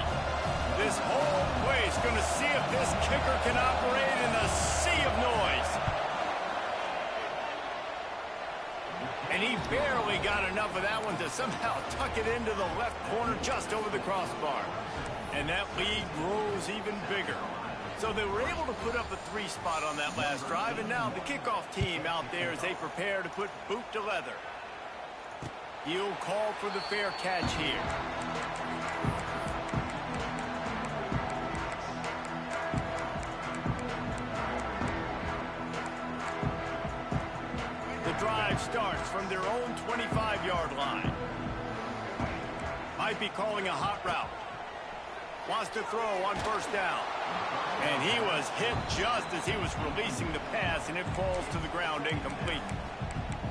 This whole play is going to see if this kicker can operate in a sea of noise. And he barely got enough of that one to somehow tuck it into the left corner just over the crossbar. And that lead grows even bigger. So they were able to put up a 3 spot on that last drive, and now the kickoff team out there as they prepare to put boot to leather. He'll call for the fair catch here. The drive starts from their own 25-yard line. Might be calling a hot route. Wants to throw on first down. And he was hit just as he was releasing the pass, and it falls to the ground incomplete.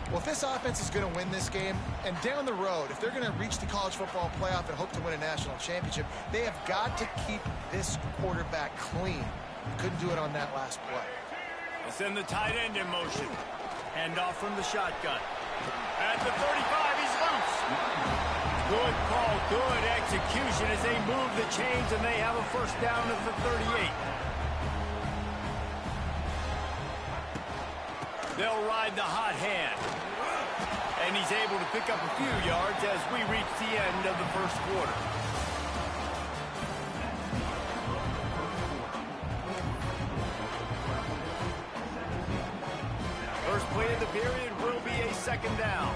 Well, if this offense is going to win this game, and down the road, if they're going to reach the college football playoff and hope to win a national championship, they have got to keep this quarterback clean. Couldn't do it on that last play. They send the tight end in motion. Handoff from the shotgun. At the 35, he's loose. Good call, good execution as they move the chains, and they have a first down at the 38. They'll ride the hot hand. And he's able to pick up a few yards as we reach the end of the first quarter. First play of the period will be a second down.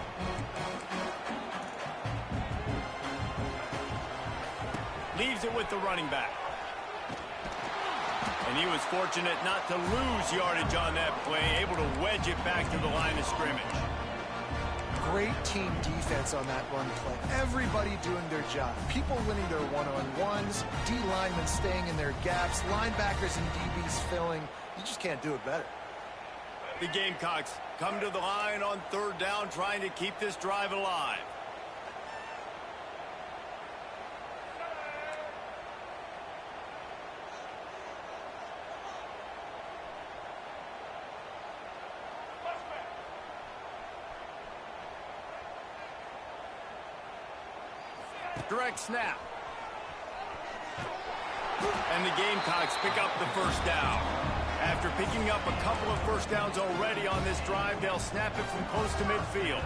Leaves it with the running back. And he was fortunate not to lose yardage on that play, able to wedge it back to the line of scrimmage. Great team defense on that run play. Everybody doing their job. People winning their one-on-ones, D linemen staying in their gaps, linebackers and DBs filling. You just can't do it better. The Gamecocks come to the line on third down, trying to keep this drive alive. Direct snap. And the Gamecocks pick up the first down. After picking up a couple of first downs already on this drive, they'll snap it from close to midfield.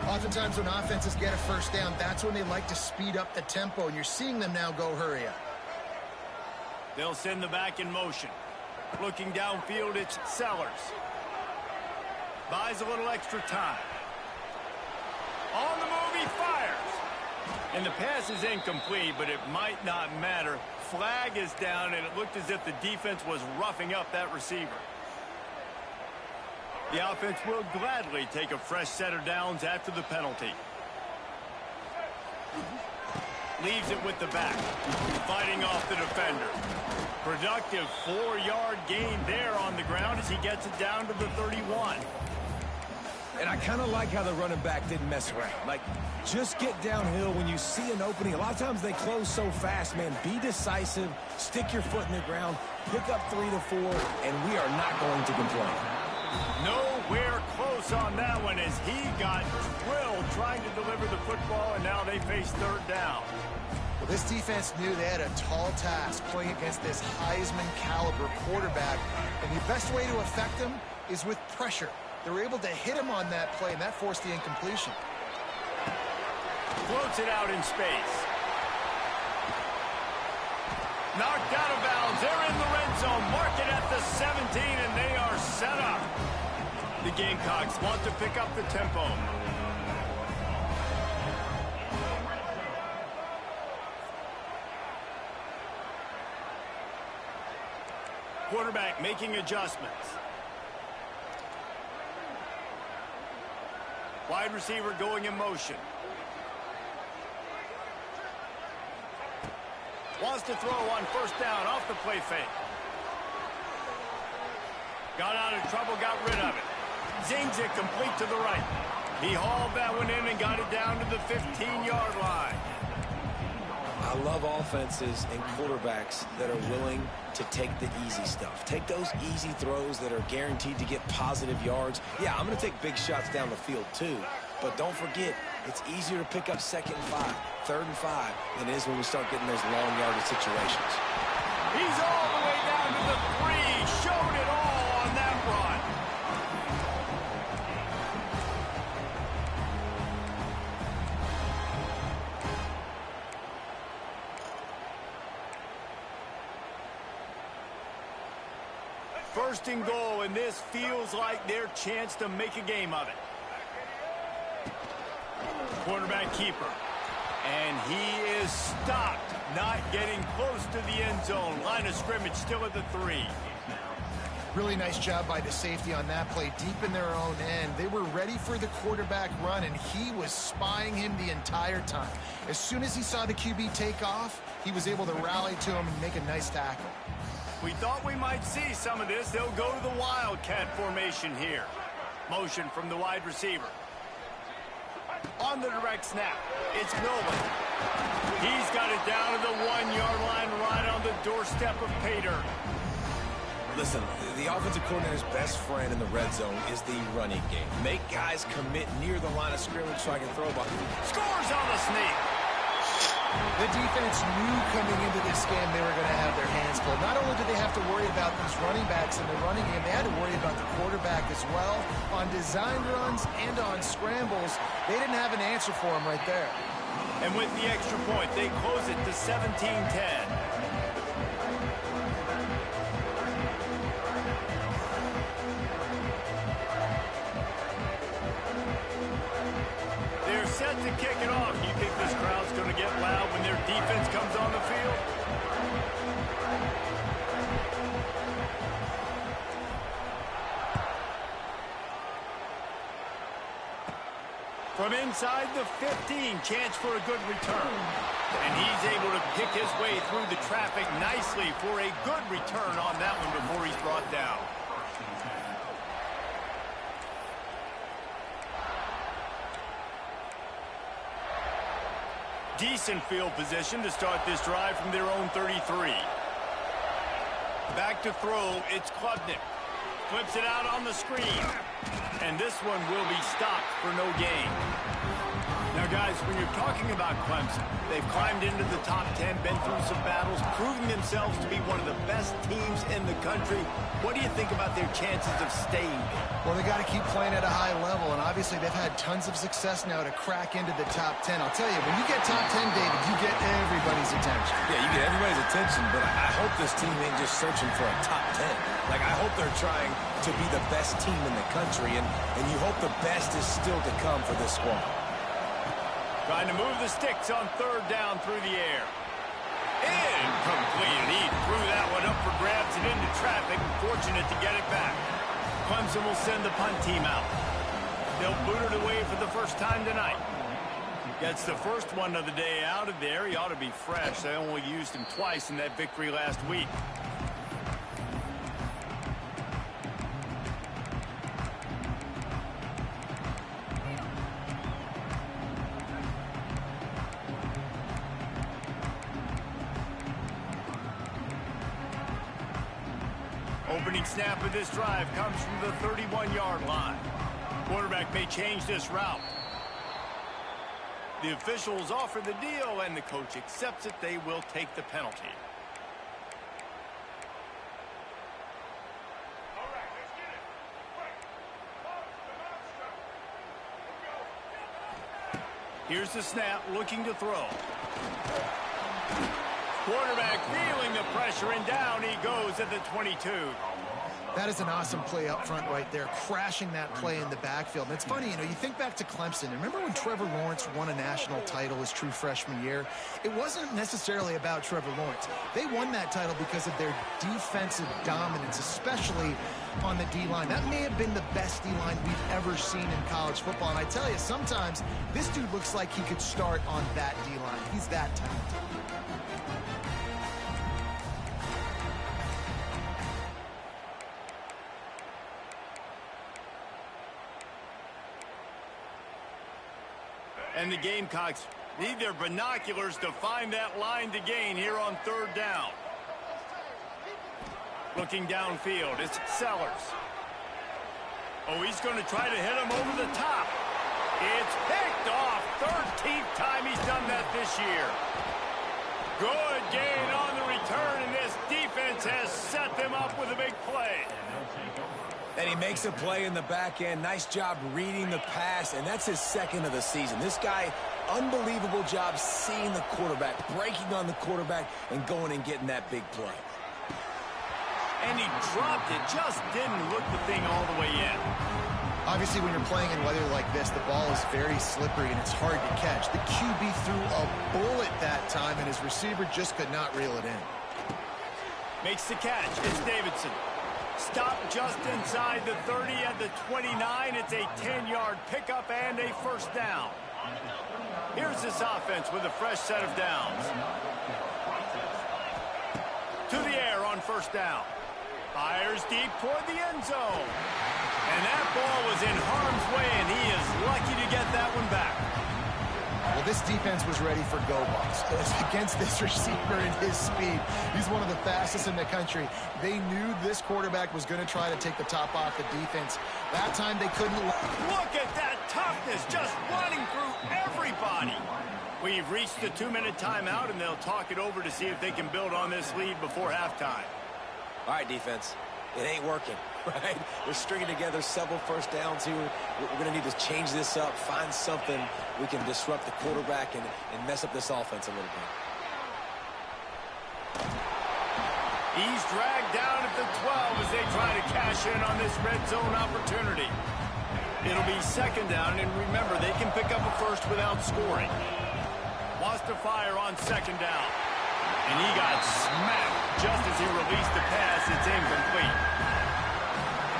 Oftentimes when offenses get a first down, that's when they like to speed up the tempo, and you're seeing them now go hurry up. They'll send the back in motion. Looking downfield, it's Sellers. Buys a little extra time. On the move, he fires. And the pass is incomplete, but it might not matter. Flag is down, and it looked as if the defense was roughing up that receiver. The offense will gladly take a fresh set of downs after the penalty. Leaves it with the back, fighting off the defender. Productive 4-yard gain there on the ground as he gets it down to the 31. And I kind of like how the running back didn't mess around. Like, just get downhill when you see an opening. A lot of times they close so fast, man. Be decisive, stick your foot in the ground, pick up 3 to 4, and we are not going to complain. Nowhere close on that one as he got drilled trying to deliver the football, and now they face third down. Well, this defense knew they had a tall task playing against this Heisman-caliber quarterback, and the best way to affect him is with pressure. They were able to hit him on that play, and that forced the incompletion. Floats it out in space. Knocked out of bounds. They're in the red zone. Mark it at the 17, and they are set up. The Gamecocks want to pick up the tempo. Quarterback making adjustments. Wide receiver going in motion. Wants to throw on first down off the play fake. Got out of trouble, got rid of it. Zings it complete to the right. He hauled that one in and got it down to the 15-yard line. I love offenses and quarterbacks that are willing to take the easy stuff. Take those easy throws that are guaranteed to get positive yards. Yeah, I'm going to take big shots down the field too. But don't forget, it's easier to pick up 2nd and 5, 3rd and 5 than it is when we start getting those long yardage situations. He's all the way down to the 3. Showed it all on that run. First and goal, and this feels like their chance to make a game of it. Quarterback keeper. And he is stopped, not getting close to the end zone. Line of scrimmage still at the 3. Really nice job by the safety on that play, deep in their own end. They were ready for the quarterback run, and he was spying him the entire time. As soon as he saw the QB take off, he was able to rally to him and make a nice tackle. We thought we might see some of this. They'll go to the Wildcat formation here. Motion from the wide receiver. On the direct snap, it's Nolan. He's got it down to the 1-yard line, right on the doorstep of Pater. Listen, the offensive coordinator's best friend in the red zone is the running game. Make guys commit near the line of scrimmage so I can throw a ball. Scores on the sneak. The defense knew coming into this game they were going to have their hands full. Not only did they have to worry about these running backs in the running game, they had to worry about the quarterback as well. On design runs and on scrambles, they didn't have an answer for him right there. And with the extra point, they close it to 17-10. Set to kick it off. Do you think this crowd's going to get loud when their defense comes on the field? From inside the 15, chance for a good return. And he's able to pick his way through the traffic nicely for a good return on that one before he's brought down. Decent field position to start this drive from their own 33. Back to throw, it's Klubnik. Flips it out on the screen. And this one will be stopped for no gain. Now, guys, when you're talking about Clemson, they've climbed into the top 10, been through some battles, proving themselves to be one of the best teams in the country. What do you think about their chances of staying? Well, they got to keep playing at a high level, and obviously they've had tons of success now to crack into the top 10. I'll tell you, when you get top 10, David, you get everybody's attention. Yeah, you get everybody's attention, but I hope this team ain't just searching for a top 10. Like, I hope they're trying to be the best team in the country, and you hope the best is still to come for this squad. Trying to move the sticks on 3rd down through the air. Incomplete. He threw that one up for grabs and into traffic. Fortunate to get it back. Clemson will send the punt team out. They'll boot it away for the first time tonight. Gets the first one of the day out of there. He ought to be fresh. They only used him twice in that victory last week. Opening snap of this drive comes from the 31-yard line. Quarterback may change this route. The officials offer the deal, and the coach accepts it. They will take the penalty. Here's the snap, looking to throw. Quarterback feeling the pressure, and down he goes at the 22. That is an awesome play up front right there, crashing that play in the backfield. And it's funny, you know, you think back to Clemson. Remember when Trevor Lawrence won a national title his true freshman year? It wasn't necessarily about Trevor Lawrence. They won that title because of their defensive dominance, especially on the D-line. That may have been the best D-line we've ever seen in college football. And I tell you, sometimes this dude looks like he could start on that D-line. He's that talented. And the Gamecocks need their binoculars to find that line to gain here on 3rd down. Looking downfield, it's Sellers. Oh, he's going to try to hit him over the top. It's picked off. 13th time he's done that this year. Good gain on the return, and this defense has set them up with a big play. And he makes a play in the back end. Nice job reading the pass, and that's his 2nd of the season. This guy, unbelievable job seeing the quarterback, breaking on the quarterback, and going and getting that big play. And he dropped it, just didn't look the thing all the way in. Obviously, when you're playing in weather like this, the ball is very slippery and it's hard to catch. The QB threw a bullet that time, and his receiver just could not reel it in. Makes the catch. It's Davidson. Stop just inside the 30 at the 29. It's a 10-yard pickup and a 1st down. Here's this offense with a fresh set of downs. To the air on 1st down. Fires deep toward the end zone. And that ball was in harm's way, and he is lucky to get that one back. Well, this defense was ready for go Bucks. Against this receiver and his speed, he's one of the fastest in the country. They knew this quarterback was going to try to take the top off the defense. That time they couldn't. Look at that toughness, just running through everybody. We've reached the 2-minute timeout, and they'll talk it over to see if they can build on this lead before halftime. All right, defense. It ain't working, right? We're stringing together several 1st downs here. We're going to need to change this up, find something we can disrupt the quarterback and mess up this offense a little bit. He's dragged down at the 12 as they try to cash in on this red zone opportunity. It'll be 2nd down, and remember, they can pick up a 1st without scoring. Wants to fire on 2nd down. And he got smacked just as he released the pass. It's incomplete.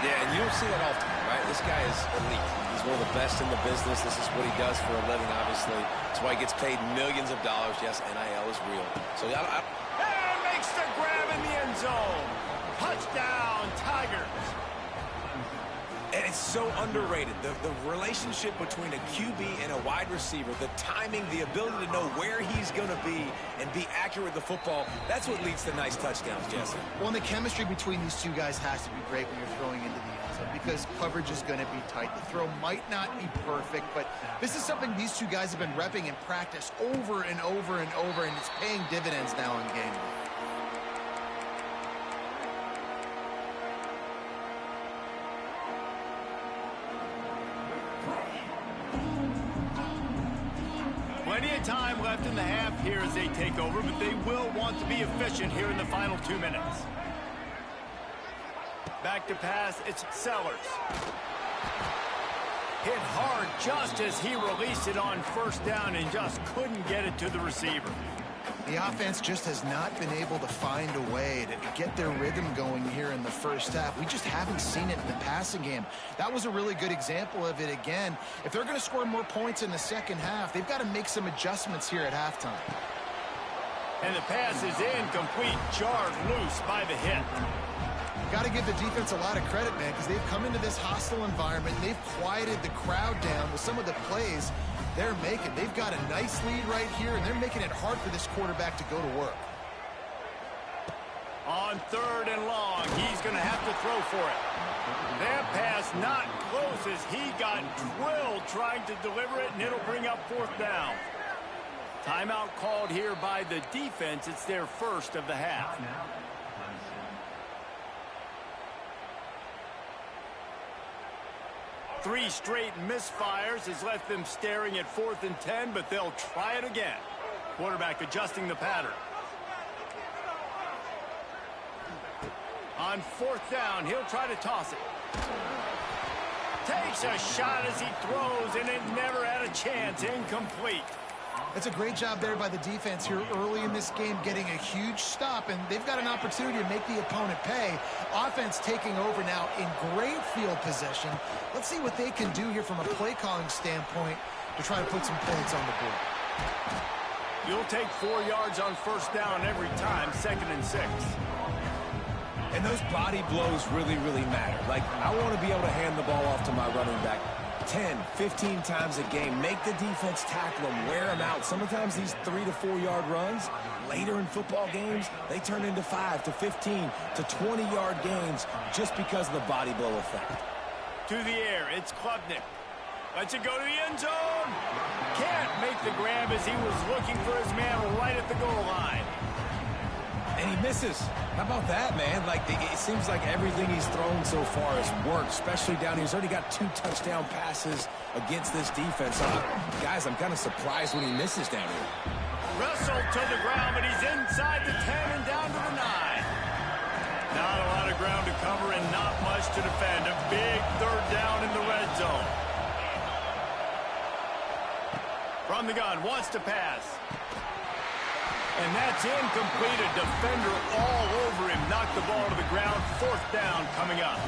Yeah, and you don't see that often, right? This guy is elite. He's one of the best in the business. This is what he does for a living, obviously. That's why he gets paid millions of dollars. Yes, NIL is real. So, And makes the grab in the end zone. Touchdown, Tigers. And it's so underrated. The relationship between a QB and a wide receiver, the timing, the ability to know where he's going to be and be accurate with the football, that's what leads to nice touchdowns, Jesse. Well, and the chemistry between these two guys has to be great when you're throwing into the end zone because coverage is going to be tight. The throw might not be perfect, but this is something these two guys have been repping in practice over and over and over, and it's paying dividends now in game. Plenty of time left in the half here as they take over, but they will want to be efficient here in the final 2 minutes. Back to pass, it's Sellers. Hit hard just as he released it on 1st down and just couldn't get it to the receiver. The offense just has not been able to find a way to get their rhythm going here in the 1st half. We just haven't seen it in the passing game. That was a really good example of it again. If they're going to score more points in the 2nd half, they've got to make some adjustments here at halftime. And the pass is incomplete, jarred loose by the hit. Got to give the defense a lot of credit, man, because they've come into this hostile environment. They've quieted the crowd down with some of the plays they're making. They've got a nice lead right here, and they're making it hard for this quarterback to go to work. On 3rd and long, he's going to have to throw for it. That pass not close as he got drilled trying to deliver it, and it'll bring up 4th down. Timeout called here by the defense. It's their 1st of the half. Three straight misfires has left them staring at 4th and 10, but they'll try it again. Quarterback adjusting the pattern. On 4th down, he'll try to toss it. Takes a shot as he throws, and it never had a chance. Incomplete. It's a great job there by the defense here early in this game, getting a huge stop, and they've got an opportunity to make the opponent pay. Offense taking over now in great field possession. Let's see what they can do here from a play calling standpoint to try to put some points on the board. You'll take 4 yards on 1st down every time, 2nd and 6. And those body blows really, really matter. Like, I want to be able to hand the ball off to my running back 10, 15 times a game. Make the defense tackle them, wear them out. Sometimes these 3 to 4 yard runs, later in football games, they turn into 5 to 15 to 20 yard gains just because of the body blow effect. To the air, it's Klubnik. Lets it go to the end zone. Can't make the grab as he was looking for his man right at the goal line. And he misses. How about that, man? Like, it seems like everything he's thrown so far has worked, especially down here. He's already got 2 touchdown passes against this defense. Guys, I'm kind of surprised when he misses down here. Wrestled to the ground, but he's inside the 10 and down to the 9. Not a lot of ground to cover and not much to defend. A big third down in the red zone. From the gun, wants to pass. And that's incomplete. A defender all over him. Knocked the ball to the ground. 4th down coming up.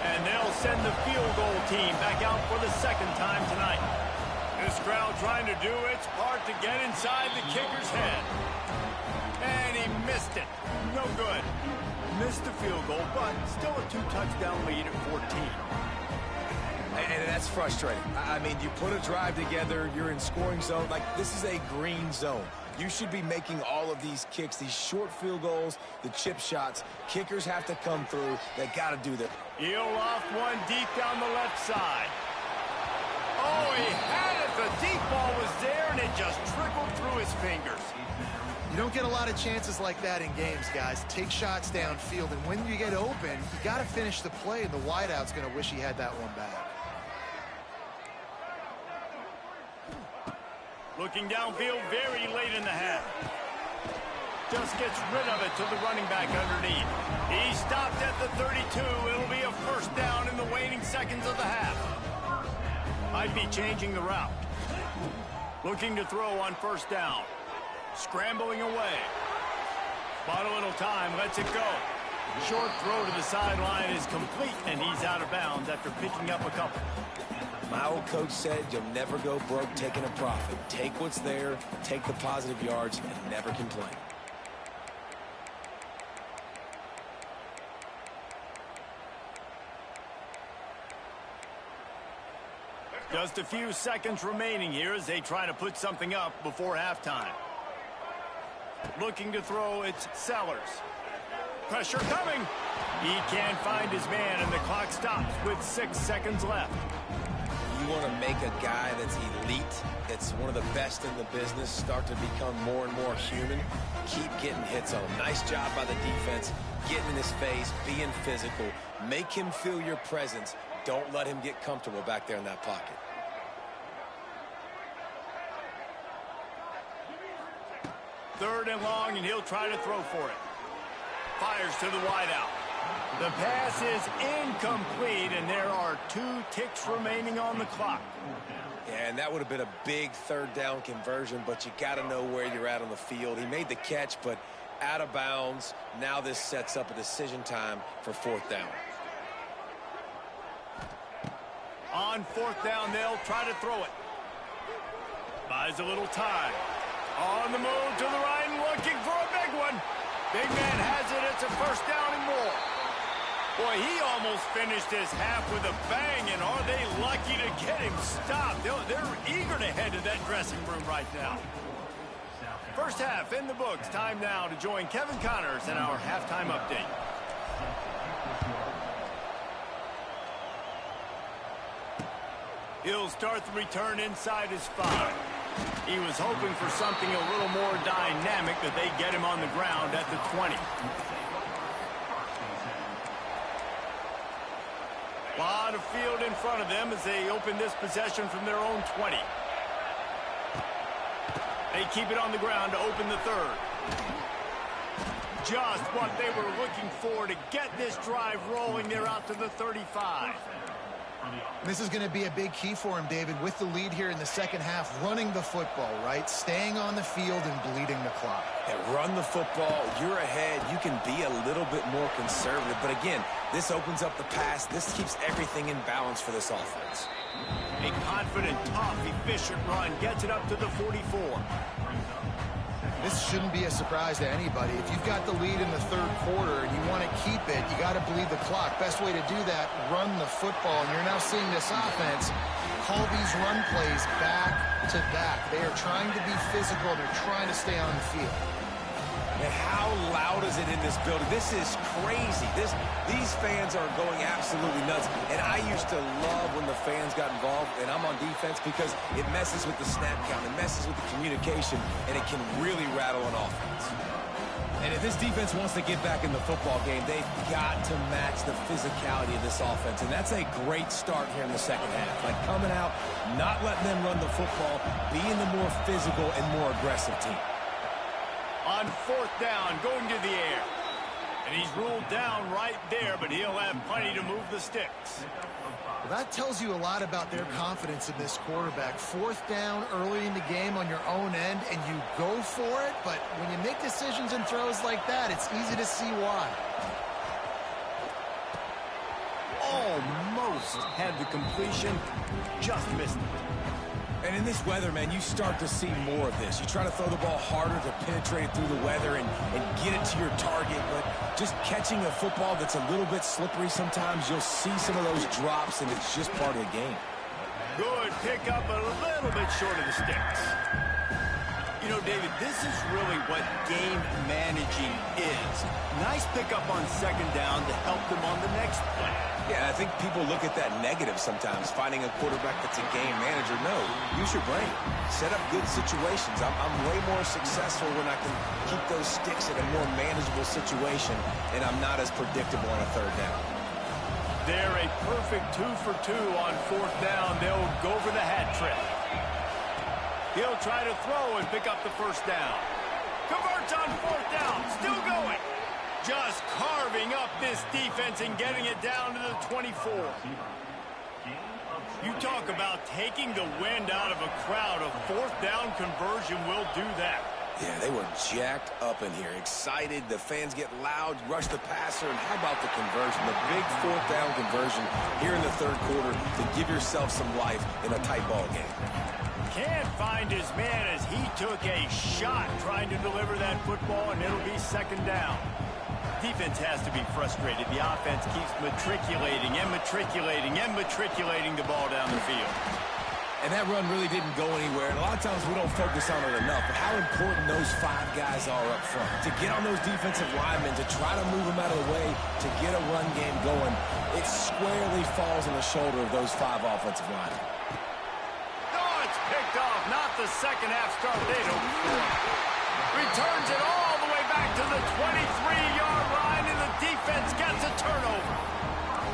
And they'll send the field goal team back out for the 2nd time tonight. This crowd trying to do its part to get inside the kicker's head. And he missed it. No good. Missed the field goal, but still a 2-touchdown lead at 14. And that's frustrating. I mean, you put a drive together, you're in scoring zone. Like, this is a green zone. You should be making all of these kicks, these short field goals, the chip shots. Kickers have to come through. They got to do that. He'll off one deep down the left side. Oh, he had it. The deep ball was there, and it just trickled through his fingers. You don't get a lot of chances like that in games, guys. Take shots downfield, and when you get open, you got to finish the play, and the wideout's going to wish he had that one back. Looking downfield very late in the half. Just gets rid of it to the running back underneath. He stopped at the 32. It'll be a 1st down in the waning seconds of the half. Might be changing the route. Looking to throw on 1st down. Scrambling away. Bought a little time, lets it go. Short throw to the sideline is complete, and he's out of bounds after picking up a couple. My old coach said you'll never go broke taking a profit. Take what's there, take the positive yards, and never complain. Just a few seconds remaining here as they try to put something up before halftime. Looking to throw, it's Sellers. Pressure coming. He can't find his man, and the clock stops with 6 seconds left. You want to make a guy that's elite, that's one of the best in the business, start to become more and more human, keep getting hits on him. Nice job by the defense, getting in his face, being physical. Make him feel your presence. Don't let him get comfortable back there in that pocket. Third and long, and he'll try to throw for it. Fires to the wideout. The pass is incomplete, and there are 2 ticks remaining on the clock. Yeah, and that would have been a big 3rd down conversion, but you got to know where you're at on the field. He made the catch, but out of bounds. Now this sets up a decision time for 4th down. On 4th down, they'll try to throw it. Buys a little time. On the move to the right and looking for a big one. Big man has it. It's a 1st down and more. Boy, he almost finished this half with a bang, and are they lucky to get him stopped? They're eager to head to that dressing room right now. 1st half in the books. Time now to join Kevin Connors in our halftime update. He'll start the return inside his 5. He was hoping for something a little more dynamic, that they get him on the ground at the 20. A lot of field in front of them as they open this possession from their own 20. They keep it on the ground to open the 3rd. Just what they were looking for to get this drive rolling. They're out to the 35. This is going to be a big key for him, David, with the lead here in the 2nd half, running the football, right? Staying on the field and bleeding the clock. Yeah, run the football. You're ahead. You can be a little bit more conservative. But again, this opens up the pass. This keeps everything in balance for this offense. A confident, tough, efficient run gets it up to the 44. This shouldn't be a surprise to anybody. If you've got the lead in the third quarter and you want to keep it, you got to bleed the clock. Best way to do that, run the football. And you're now seeing this offense call these run plays back to back. They are trying to be physical. They're trying to stay on the field. And how loud is it in this building? This is crazy. These fans are going absolutely nuts. And I used to love when the fans got involved, and I'm on defense, because it messes with the snap count, it messes with the communication, and it can really rattle an offense. And if this defense wants to get back in the football game, they've got to match the physicality of this offense. And that's a great start here in the second half. Like coming out, not letting them run the football, being the more physical and more aggressive team. On fourth down, going to the air. And he's ruled down right there, but he'll have plenty to move the sticks. Well, that tells you a lot about their confidence in this quarterback. Fourth down early in the game on your own end, and you go for it. But when you make decisions and throws like that, it's easy to see why. Almost had the completion, just missed it. And in this weather, man, you start to see more of this. You try to throw the ball harder to penetrate it through the weather and get it to your target, but just catching a football that's a little bit slippery sometimes, you'll see some of those drops, and it's just part of the game. Good pickup, a little bit short of the sticks. You know, David, this is really what game managing is. Nice pickup on second down to help them on the next play. Yeah, I think people look at that negative sometimes, finding a quarterback that's a game manager. No, use your brain. Set up good situations. I'm way more successful when I can keep those sticks in a more manageable situation, and I'm not as predictable on a third down. They're a perfect 2 for 2 on fourth down. They'll go for the hat trick. He'll try to throw and pick up the first down. Converts on fourth down. Still going. Just carving up this defense and getting it down to the 24. You talk about taking the wind out of a crowd. A fourth down conversion will do that. Yeah, they were jacked up in here, excited. The fans get loud, rush the passer, and how about the conversion? The big fourth down conversion here in the third quarter to give yourself some life in a tight ball game. Can't find his man as he took a shot trying to deliver that football, and it'll be second down. Defense has to be frustrated. The offense keeps matriculating and matriculating and matriculating the ball down the field. And that run really didn't go anywhere. And a lot of times we don't focus on it enough. But how important those 5 guys are up front. To get on those defensive linemen, to try to move them out of the way, to get a run game going, it squarely falls on the shoulder of those 5 offensive linemen. Oh, it's picked off. Not the second half start they'd hoped for. Returns it all the way back to the 23-yard line, and the defense gets a turnover.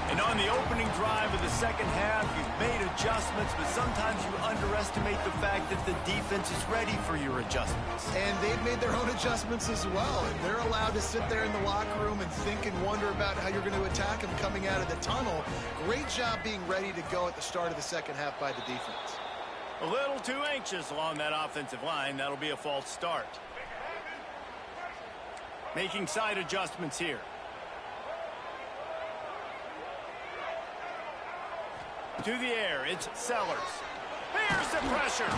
And on the opening drive of the second half, you've made adjustments, but sometimes you underestimate the fact that the defense is ready for your adjustments. And they've made their own adjustments as well. And they're allowed to sit there in the locker room and think and wonder about how you're going to attack them coming out of the tunnel. Great job being ready to go at the start of the second half by the defense. A little too anxious along that offensive line. That'll be a false start. Making side adjustments here. To the air, it's Sellers. Here's the pressure.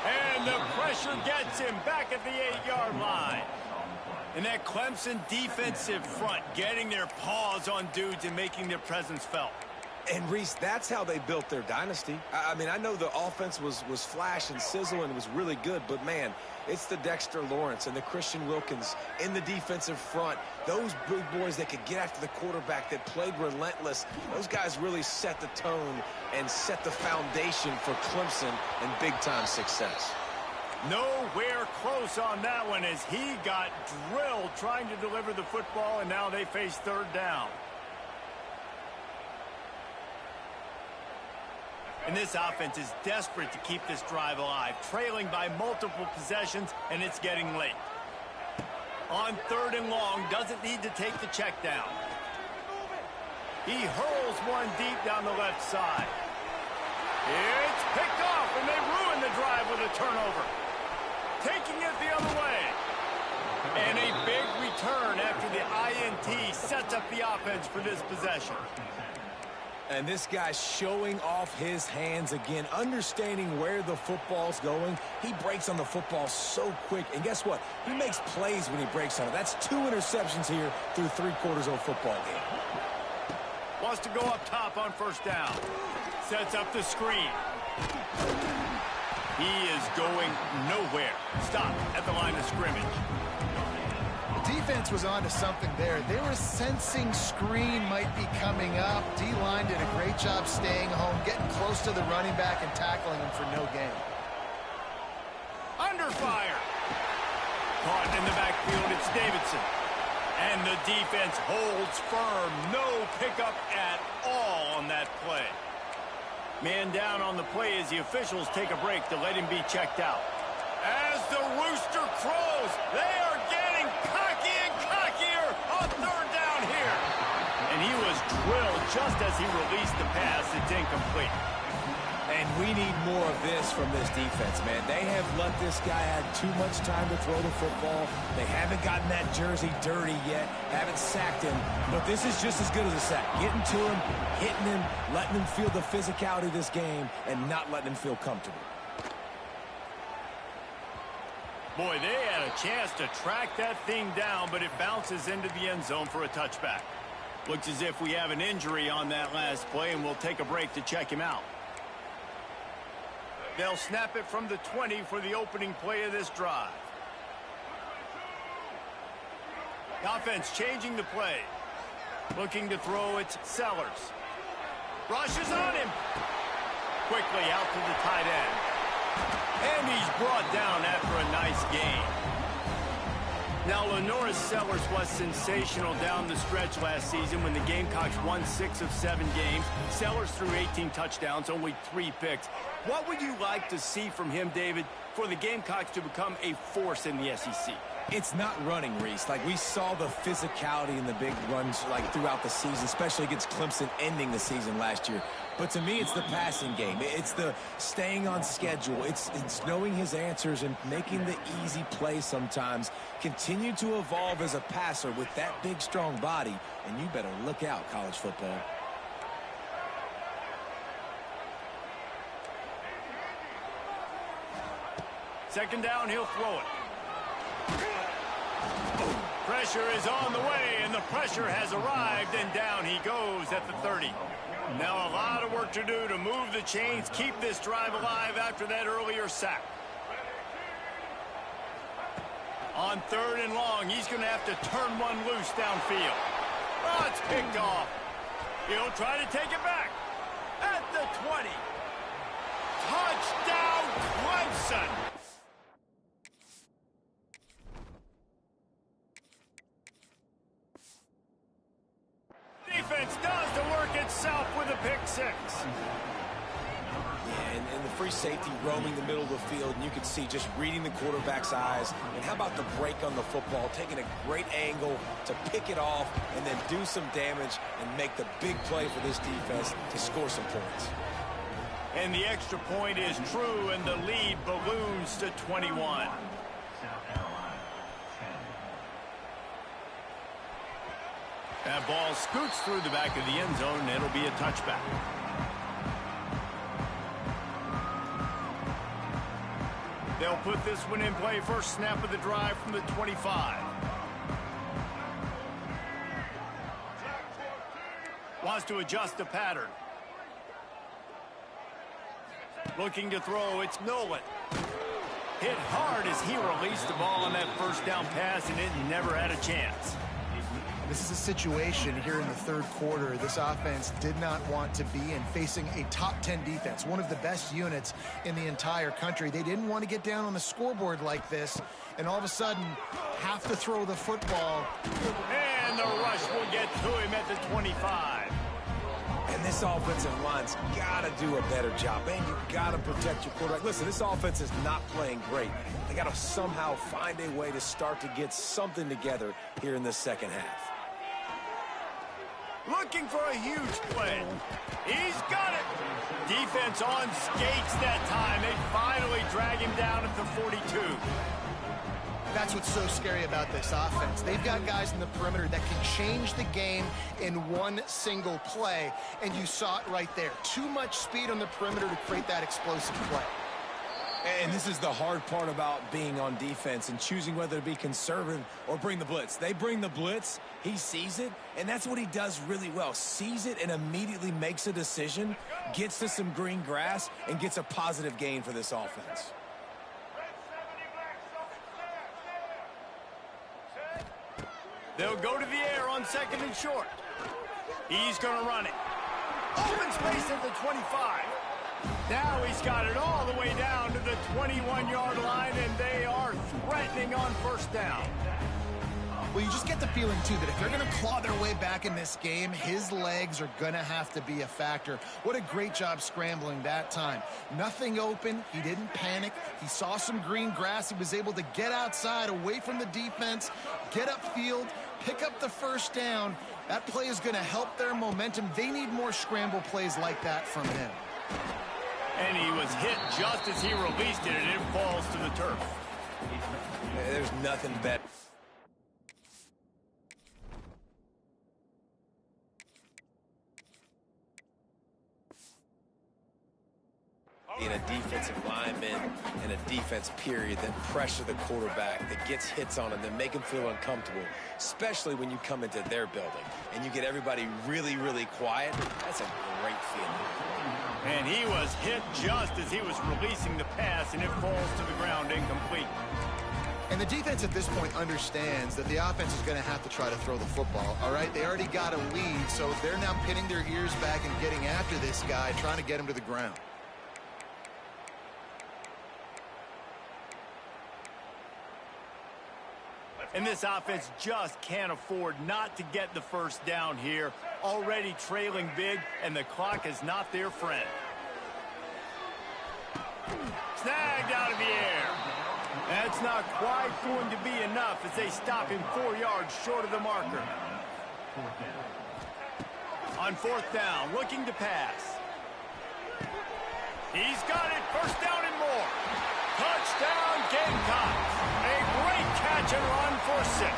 And the pressure gets him back at the 8-yard line. And that Clemson defensive front getting their paws on dudes and making their presence felt. And, Reese, that's how they built their dynasty. I mean, I know the offense was flash and sizzle and was really good, but, man, it's the Dexter Lawrence and the Christian Wilkins in the defensive front. Those big boys that could get after the quarterback, that played relentless, those guys really set the tone and set the foundation for Clemson and big-time success. Nowhere close on that one as he got drilled trying to deliver the football, and now they face third down. And this offense is desperate to keep this drive alive, trailing by multiple possessions, and it's getting late. On third and long, doesn't need to take the check down. He hurls one deep down the left side. It's picked off, and they ruin the drive with a turnover. Taking it the other way. And a big return after the INT sets up the offense for this possession. And this guy's showing off his hands again, understanding where the football's going. He breaks on the football so quick. And guess what? He makes plays when he breaks on it. That's 2 interceptions here through 3/4 of a football game. Wants to go up top on first down. Sets up the screen. He is going nowhere. Stop at the line of scrimmage. Defense was on to something there. They were sensing screen might be coming up. D-line did a great job staying home, getting close to the running back and tackling him for no gain. Under fire. Caught in the backfield, it's Davidson. And the defense holds firm. No pickup at all on that play. Man down on the play as the officials take a break to let him be checked out. As the rooster crows, they are getting cocky and cockier on third down here. And he was drilled just as he released the pass. It's incomplete. And we need more of this from this defense, man. They have let this guy have too much time to throw the football. They haven't gotten that jersey dirty yet, haven't sacked him. But this is just as good as a sack. Getting to him, hitting him, letting him feel the physicality of this game, and not letting him feel comfortable. Boy, they had a chance to track that thing down, but it bounces into the end zone for a touchback. Looks as if we have an injury on that last play, and we'll take a break to check him out. They'll snap it from the 20 for the opening play of this drive. The offense changing the play. Looking to throw, it's Sellers. Rushes on him. Quickly out to the tight end. And he's brought down after a nice gain. Now, Lenoris Sellers was sensational down the stretch last season when the Gamecocks won 6 of 7 games. Sellers threw 18 touchdowns, only 3 picks. What would you like to see from him, David, for the Gamecocks to become a force in the SEC? It's not running, Reese. Like, we saw the physicality in the big runs, like, throughout the season, especially against Clemson ending the season last year. But to me, it's the passing game. It's the staying on schedule. It's knowing his answers and making the easy play sometimes. Continue to evolve as a passer with that big, strong body, and you better look out, college football. Second down, he'll throw it. Pressure is on the way, and the pressure has arrived, and down he goes at the 30. Now a lot of work to do to move the chains, keep this drive alive after that earlier sack. On 3rd and long, he's going to have to turn one loose downfield. Oh, it's picked off. He'll try to take it back at the 20. Touchdown, Clemson! Defense does the work itself with a pick 6. Yeah, and the free safety roaming the middle of the field, and you can see just reading the quarterback's eyes. And how about the break on the football, taking a great angle to pick it off and then do some damage and make the big play for this defense to score some points. And the extra point is true, and the lead balloons to 21. That ball scoots through the back of the end zone, and it'll be a touchback. They'll put this one in play. First snap of the drive from the 25. Wants to adjust the pattern. Looking to throw, it's Nolan. Hit hard as he released the ball on that first down pass, and it never had a chance. This is a situation here in the 3rd quarter this offense did not want to be in, facing a top 10 defense, one of the best units in the entire country. They didn't want to get down on the scoreboard like this, and all of a sudden have to throw the football. And the rush will get to him at the 25. And this offensive line's got to do a better job. Man, you got to protect your quarterback. Listen, this offense is not playing great. They got to somehow find a way to start to get something together here in the second half. Looking for a huge play. He's got it. Defense on skates that time. They finally drag him down at the 42. That's what's so scary about this offense. They've got guys in the perimeter that can change the game in one single play, and you saw it right there. Too much speed on the perimeter to create that explosive play. And this is the hard part about being on defense and choosing whether to be conservative or bring the blitz. They bring the blitz, he sees it, and that's what he does really well. Sees it and immediately makes a decision, gets to some green grass, and gets a positive gain for this offense. They'll go to the air on second and short. He's going to run it. Open space at the 25. Now he's got it all the way down to the 21-yard line, and they are threatening on first down. Well, you just get the feeling, too, that if they're going to claw their way back in this game, his legs are going to have to be a factor. What a great job scrambling that time. Nothing open. He didn't panic. He saw some green grass. He was able to get outside, away from the defense, get upfield, pick up the first down. That play is going to help their momentum. They need more scramble plays like that from him. And he was hit just as he released it, and it falls to the turf. There's nothing better. In a defensive lineman and a defense period that pressure the quarterback, that gets hits on him, that make him feel uncomfortable, especially when you come into their building and you get everybody really, really quiet. That's a great feeling. And he was hit just as he was releasing the pass, and it falls to the ground incomplete. And the defense at this point understands that the offense is going to have to try to throw the football, all right? They already got a lead, so they're now pinning their ears back and getting after this guy, trying to get him to the ground. And this offense just can't afford not to get the first down here. Already trailing big, and the clock is not their friend. Snagged out of the air. That's not quite going to be enough as they stop him 4 yards short of the marker. On fourth down, looking to pass. He's got it, first down and more. Touchdown, Gamecocks. A great catch and run for 6.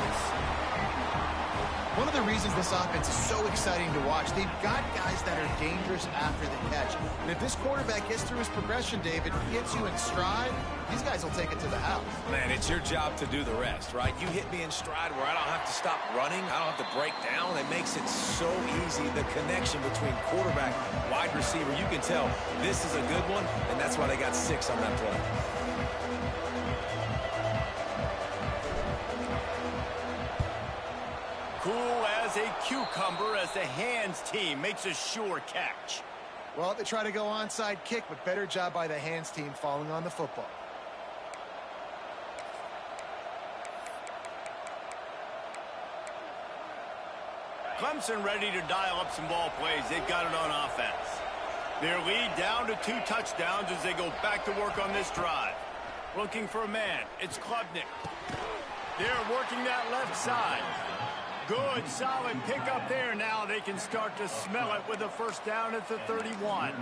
One of the reasons this offense is so exciting to watch, they've got guys that are dangerous after the catch. And if this quarterback gets through his progression, David, gets you in stride, these guys will take it to the house. Man, it's your job to do the rest, right? You hit me in stride where I don't have to stop running. I don't have to break down. It makes it so easy. The connection between quarterback, wide receiver, you can tell this is a good one, and that's why they got 6 on that play. Cool as a cucumber as the hands team makes a sure catch. Well, they try to go onside kick, but better job by the hands team falling on the football. Clemson ready to dial up some ball plays. They've got it on offense. Their lead down to 2 touchdowns as they go back to work on this drive. Looking for a man. It's Klubnik. They're working that left side. Good, solid pickup there. Now they can start to smell it with a first down at the 31.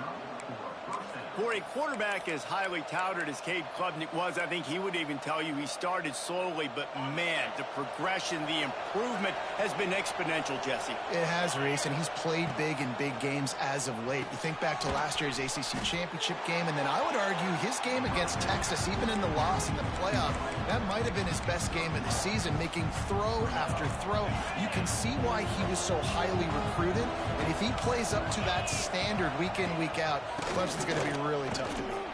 For a quarterback as highly touted as Cade Klubnik was, I think he would even tell you he started slowly, but man, the progression, the improvement has been exponential, Jesse. It has, Reese, and he's played big in big games as of late. You think back to last year's ACC championship game, and then I would argue his game against Texas, even in the loss in the playoff, that might have been his best game of the season, making throw after throw. You can see why he was so highly recruited, and if he plays up to that standard week in, week out, Clemson's going to be really tough to beat.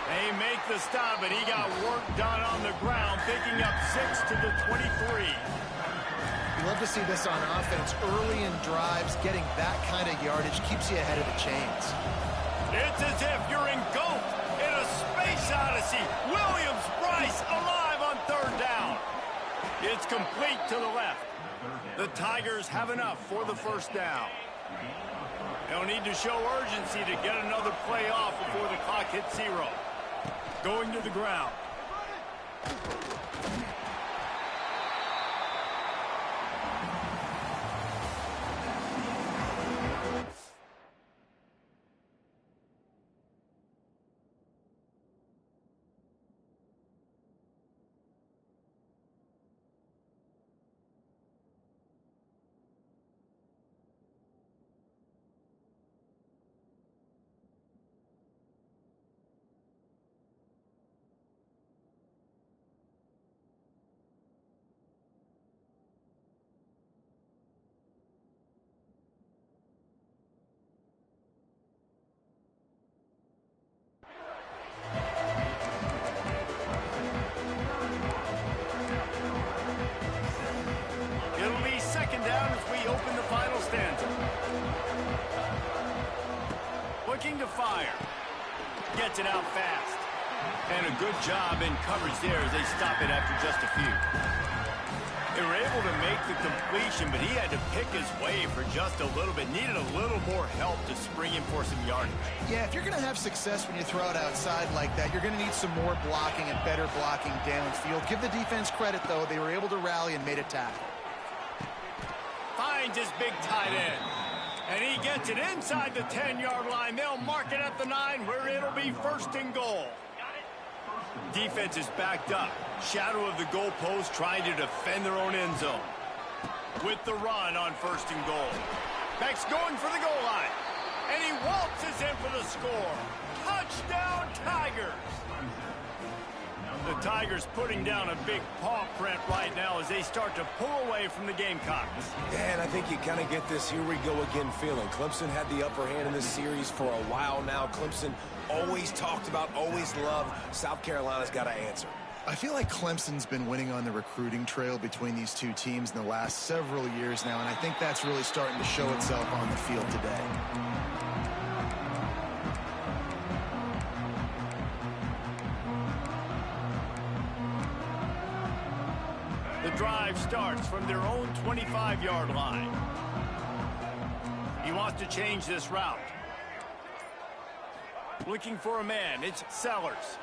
They make the stop, and he got work done on the ground, picking up 6 to the 23. You love to see this on offense. Early in drives, getting that kind of yardage keeps you ahead of the chains. It's as if you're engulfed in a space odyssey. Williams-Brice alive on third down. It's complete to the left. The Tigers have enough for the first down. They'll need to show urgency to get another play off before the clock hits 0. Going to the ground. to fire. Gets it out fast. And a good job in coverage there as they stop it after just a few. They were able to make the completion, but he had to pick his way for just a little bit. Needed a little more help to spring in for some yardage. Yeah, if you're going to have success when you throw it outside like that, you're going to need some more blocking and better blocking downfield. Give the defense credit, though. They were able to rally and made a tackle. Finds his big tight end. And he gets it inside the 10-yard line. They'll mark it at the 9 where it'll be 1st and goal. Defense is backed up. Shadow of the goalpost trying to defend their own end zone. With the run on 1st and goal. Beck's going for the goal line. And he waltzes in for the score. Touchdown, Tigers. The Tigers putting down a big paw print right now as they start to pull away from the Gamecocks. Yeah, and I think you kind of get this here we go again feeling. Clemson had the upper hand in this series for a while now. Clemson always talked about, always loved. South Carolina's got to answer. I feel like Clemson's been winning on the recruiting trail between these two teams in the last several years now, and I think that's really starting to show itself on the field today. The drive starts from their own 25-yard line. He wants to change this route. Looking for a man. It's Sellers.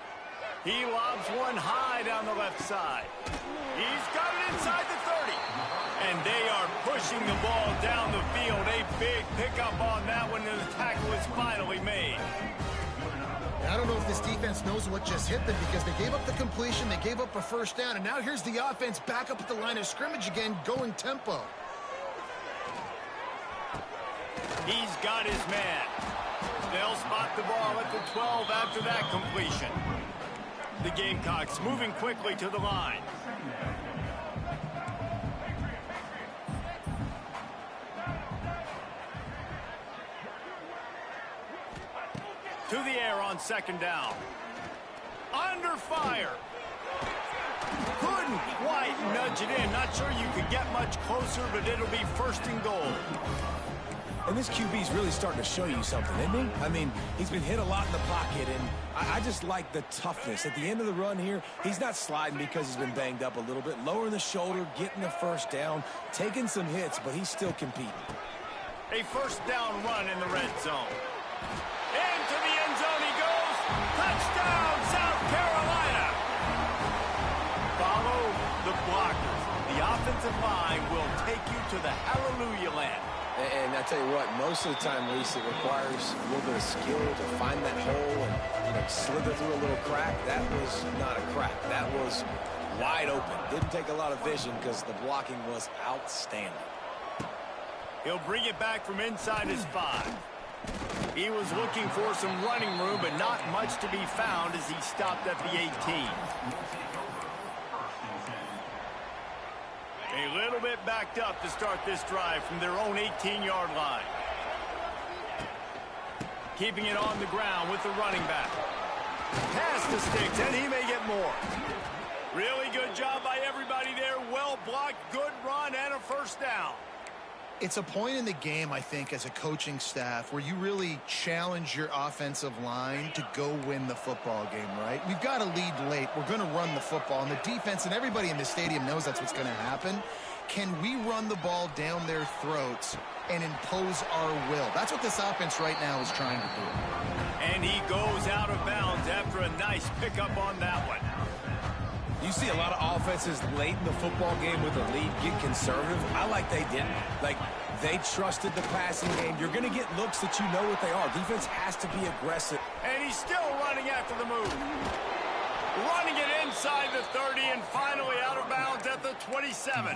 He lobs one high down the left side. He's got it inside the 30. And they are pushing the ball down the field. A big pickup on that one, and the tackle is finally made. I don't know if this defense knows what just hit them because they gave up the completion, they gave up a 1st down, and now here's the offense back up at the line of scrimmage again, going tempo. He's got his man. They'll spot the ball at the 12 after that completion. The Gamecocks moving quickly to the line. To the air on 2nd down. Under fire. Couldn't quite nudge it in. Not sure you could get much closer, but it'll be 1st and goal. And this QB's really starting to show you something, isn't he? I mean, he's been hit a lot in the pocket, and I just like the toughness. At the end of the run here, he's not sliding because he's been banged up a little bit. Lowering the shoulder, getting the 1st down, taking some hits, but he's still competing. A 1st down run in the red zone. Into the end zone he goes. Touchdown, South Carolina. Follow the blockers. The offensive line will take you to the hallelujah land. And I tell you what, most of the time, Reese, it requires a little bit of skill to find that hole and slither through a little crack. That was not a crack. That was wide open. Didn't take a lot of vision because the blocking was outstanding. He'll bring it back from inside his 5. He was looking for some running room, but not much to be found as he stopped at the 18. A little bit backed up to start this drive from their own 18-yard line. Keeping it on the ground with the running back. Pass to Sticks, and he may get more. Really good job by everybody there. Well blocked, good run, and a 1st down. It's a point in the game, I think, as a coaching staff where you really challenge your offensive line to go win the football game, right? We've got to lead late. We're going to run the football. And the defense and everybody in the stadium knows that's what's going to happen. Can we run the ball down their throats and impose our will? That's what this offense right now is trying to do. And he goes out of bounds after a nice pickup on that one. You see a lot of offenses late in the football game with a lead get conservative. I like they didn't. Like, they trusted the passing game. You're going to get looks that you know what they are. Defense has to be aggressive. And he's still running after the move. Running it inside the 30 and finally out of bounds at the 27.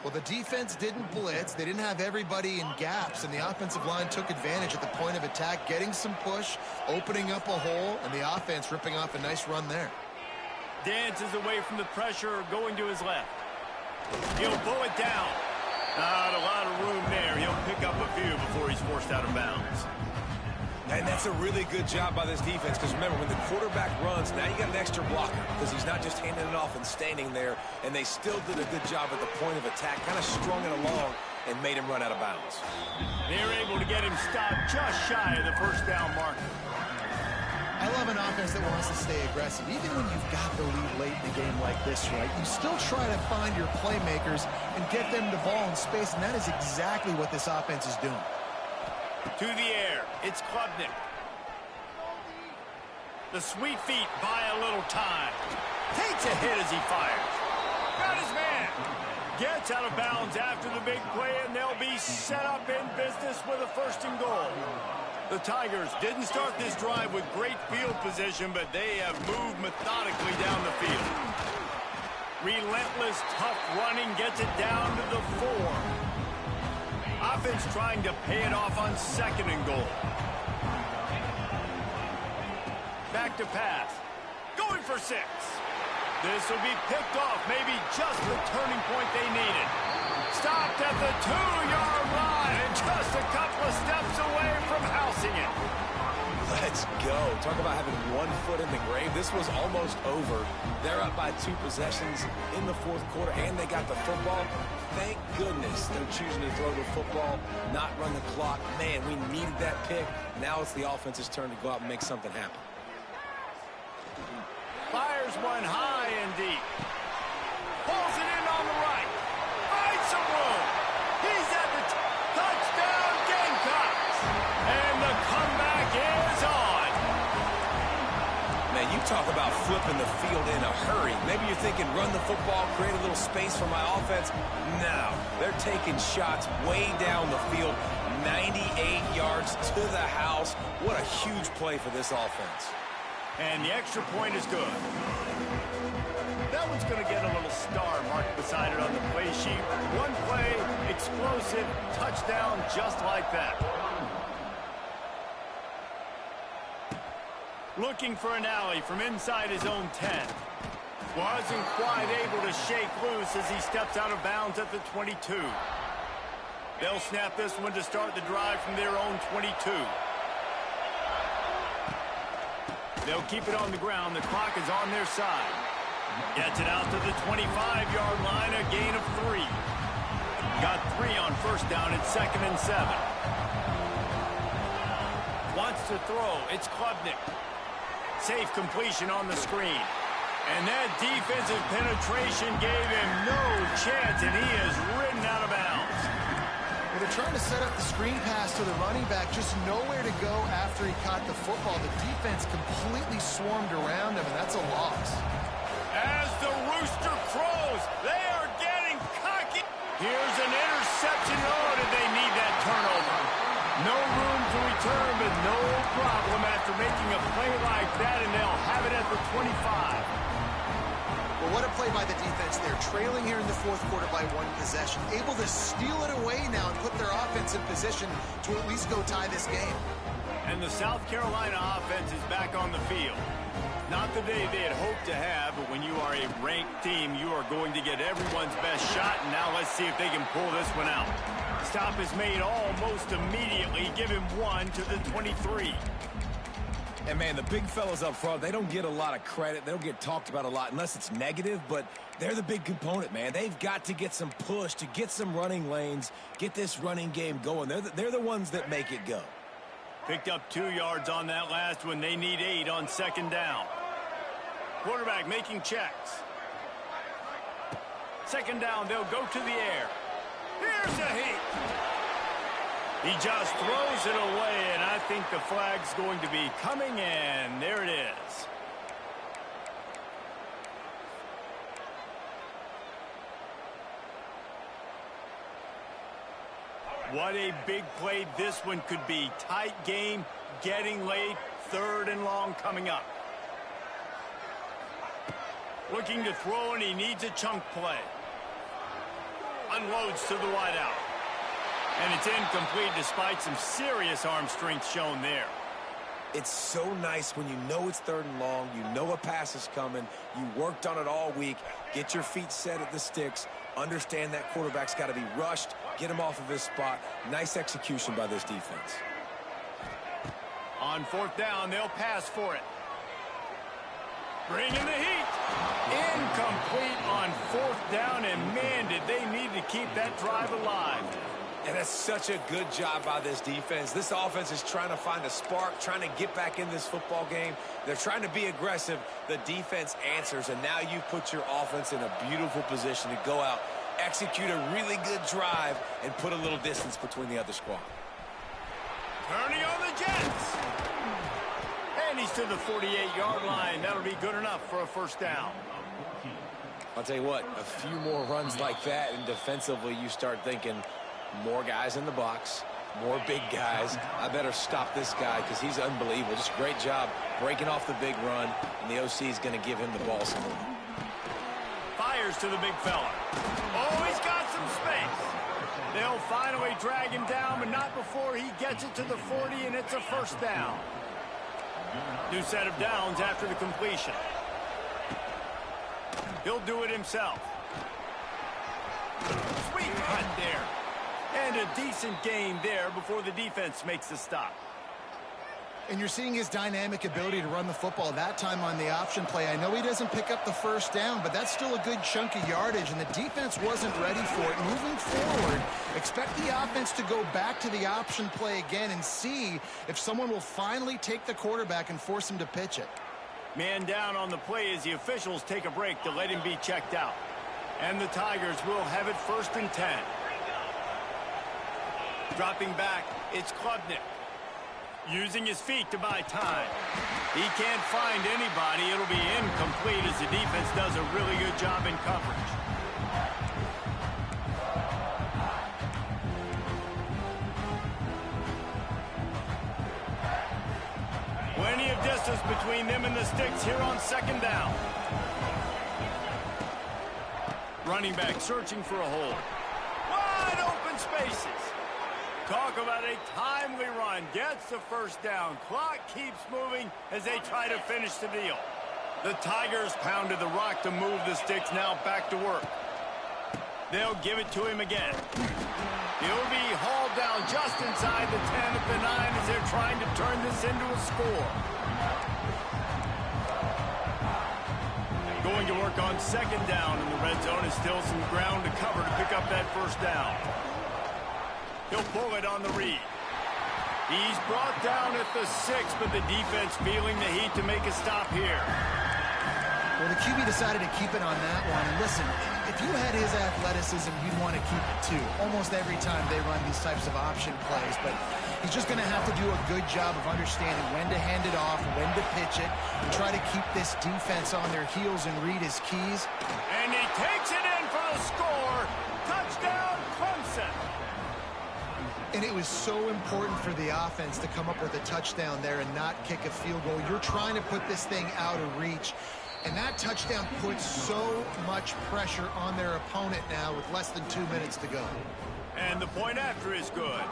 Well, the defense didn't blitz. They didn't have everybody in gaps, and the offensive line took advantage at the point of attack, getting some push, opening up a hole, and the offense ripping off a nice run there. Dances away from the pressure, going to his left. He'll pull it down. Not a lot of room there. He'll pick up a few before he's forced out of bounds. And that's a really good job by this defense because, remember, when the quarterback runs, now you got an extra blocker because he's not just handing it off and standing there, and they still did a good job at the point of attack, kind of strung it along and made him run out of bounds. They're able to get him stopped just shy of the first down marker. I love an offense that wants to stay aggressive. Even when you've got the lead late in the game like this, right, you still try to find your playmakers and get them the ball in space, and that is exactly what this offense is doing. To the air, it's Klubnik. The sweet feet buy a little time. Takes a hit as he fires. Got his man. Gets out of bounds after the big play, and they'll be set up in business with a 1st and goal. The Tigers didn't start this drive with great field position, but they have moved methodically down the field. Relentless, tough running gets it down to the 4. Offense trying to pay it off on 2nd and goal. Back to pass. Going for 6. This will be picked off, maybe just the turning point they needed. Stopped at the 2-yard line and just a couple of steps away from housing it. Let's go. Talk about having one foot in the grave. This was almost over. They're up by 2 possessions in the 4th quarter, and they got the football. Thank goodness they're choosing to throw the football, not run the clock. Man, we needed that pick. Now it's the offense's turn to go out and make something happen. Fires one high and deep. Pulls it in on the right. Finds some room. He's at the touchdown Gamecocks. And the comeback is on. Man, you talk about flipping the field in a hurry. Maybe you're thinking run the football, create a little space for my offense. No, they're taking shots way down the field. 98 yards to the house. What a huge play for this offense. And the extra point is good. That one's going to get a little star marked beside it on the play sheet. One play, explosive, touchdown just like that. Looking for an alley from inside his own 10. Wasn't quite able to shake loose as he steps out of bounds at the 22. They'll snap this one to start the drive from their own 22. They'll keep it on the ground. The clock is on their side. Gets it out to the 25-yard line, a gain of 3. Got 3 on 1st down at 2nd and 7. Wants to throw. It's Klubnik. Safe completion on the screen. And that defensive penetration gave him no chance, and he is ridden out of bounds. Well, they're trying to set up the screen pass to the running back, just nowhere to go after he caught the football. The defense completely swarmed around him, and that's a loss. As the rooster crows, they are getting cocky. Here's an interception. Oh, did they need that turnover? No room to return, but no problem after making a play like that, and they'll have it at the 25. Well, what a play by the defense there. Trailing here in the 4th quarter by 1 possession. Able to steal it away now and put their offense in position to at least go tie this game. And the South Carolina offense is back on the field. Not the day they had hoped to have, but when you are a ranked team, you are going to get everyone's best shot, and now let's see if they can pull this one out. Stop is made almost immediately. Give him 1 to the 23. And, man, the big fellas up front, they don't get a lot of credit. They don't get talked about a lot unless it's negative, but they're the big component, man. They've got to get some push, to get some running lanes, get this running game going. They're the ones that make it go. Picked up 2 yards on that last one. They need 8 on 2nd down. Quarterback making checks. 2nd down, they'll go to the air. Here's a heat. He just throws it away, and I think the flag's going to be coming in. There it is. What a big play this one could be. Tight game, getting late, 3rd and long coming up. Looking to throw, and he needs a chunk play. Unloads to the wideout. And it's incomplete despite some serious arm strength shown there. It's so nice when you know it's 3rd and long, you know a pass is coming, you worked on it all week, get your feet set at the sticks, understand that quarterback's got to be rushed, get him off of his spot. Nice execution by this defense. On 4th down, they'll pass for it. Bring in the heat. Incomplete on 4th down, and man, did they need to keep that drive alive. And that's such a good job by this defense. This offense is trying to find a spark, trying to get back in this football game. They're trying to be aggressive. The defense answers, and now you've put your offense in a beautiful position to go out, execute a really good drive, and put a little distance between the other squad. Turning on the Jets. And he's to the 48-yard line. That'll be good enough for a first down. I'll tell you what, a few more runs like that, and defensively you start thinking, more guys in the box, more big guys. I better stop this guy because he's unbelievable. Just a great job breaking off the big run, and the OC is going to give him the ball some more. Fires to the big fella. Oh, he's got some space. They'll finally drag him down, but not before he gets it to the 40, and it's a first down. New set of downs after the completion. He'll do it himself. Sweet cut there. And a decent gain there before the defense makes the stop. And you're seeing his dynamic ability to run the football that time on the option play. I know he doesn't pick up the first down, but that's still a good chunk of yardage, and the defense wasn't ready for it. Moving forward, expect the offense to go back to the option play again and see if someone will finally take the quarterback and force him to pitch it. Man down on the play as the officials take a break to let him be checked out. And the Tigers will have it 1st and 10. Dropping back, it's Klubnik. Using his feet to buy time. He can't find anybody. It'll be incomplete as the defense does a really good job in coverage. Plenty of distance between them and the sticks here on 2nd down. Running back searching for a hole. Wide open spaces. Talk about a timely run. Gets the first down. Clock keeps moving as they try to finish the deal. The Tigers pounded the rock to move the sticks. Now back to work. They'll give it to him again. He'll be hauled down just inside the 10 at the 9 as they're trying to turn this into a score. Going to work on 2nd down in the red zone. Is still some ground to cover to pick up that first down. He'll pull it on the read. He's brought down at the 6, but the defense feeling the heat to make a stop here. Well, the QB decided to keep it on that one. And listen, if you had his athleticism, you'd want to keep it too. Almost every time they run these types of option plays, but he's just going to have to do a good job of understanding when to hand it off, when to pitch it, and try to keep this defense on their heels and read his keys. And he takes it in for the score. Touchdown, Clemson. And it was so important for the offense to come up with a touchdown there and not kick a field goal. You're trying to put this thing out of reach. And that touchdown puts so much pressure on their opponent now with less than 2 minutes to go. And the point after is good.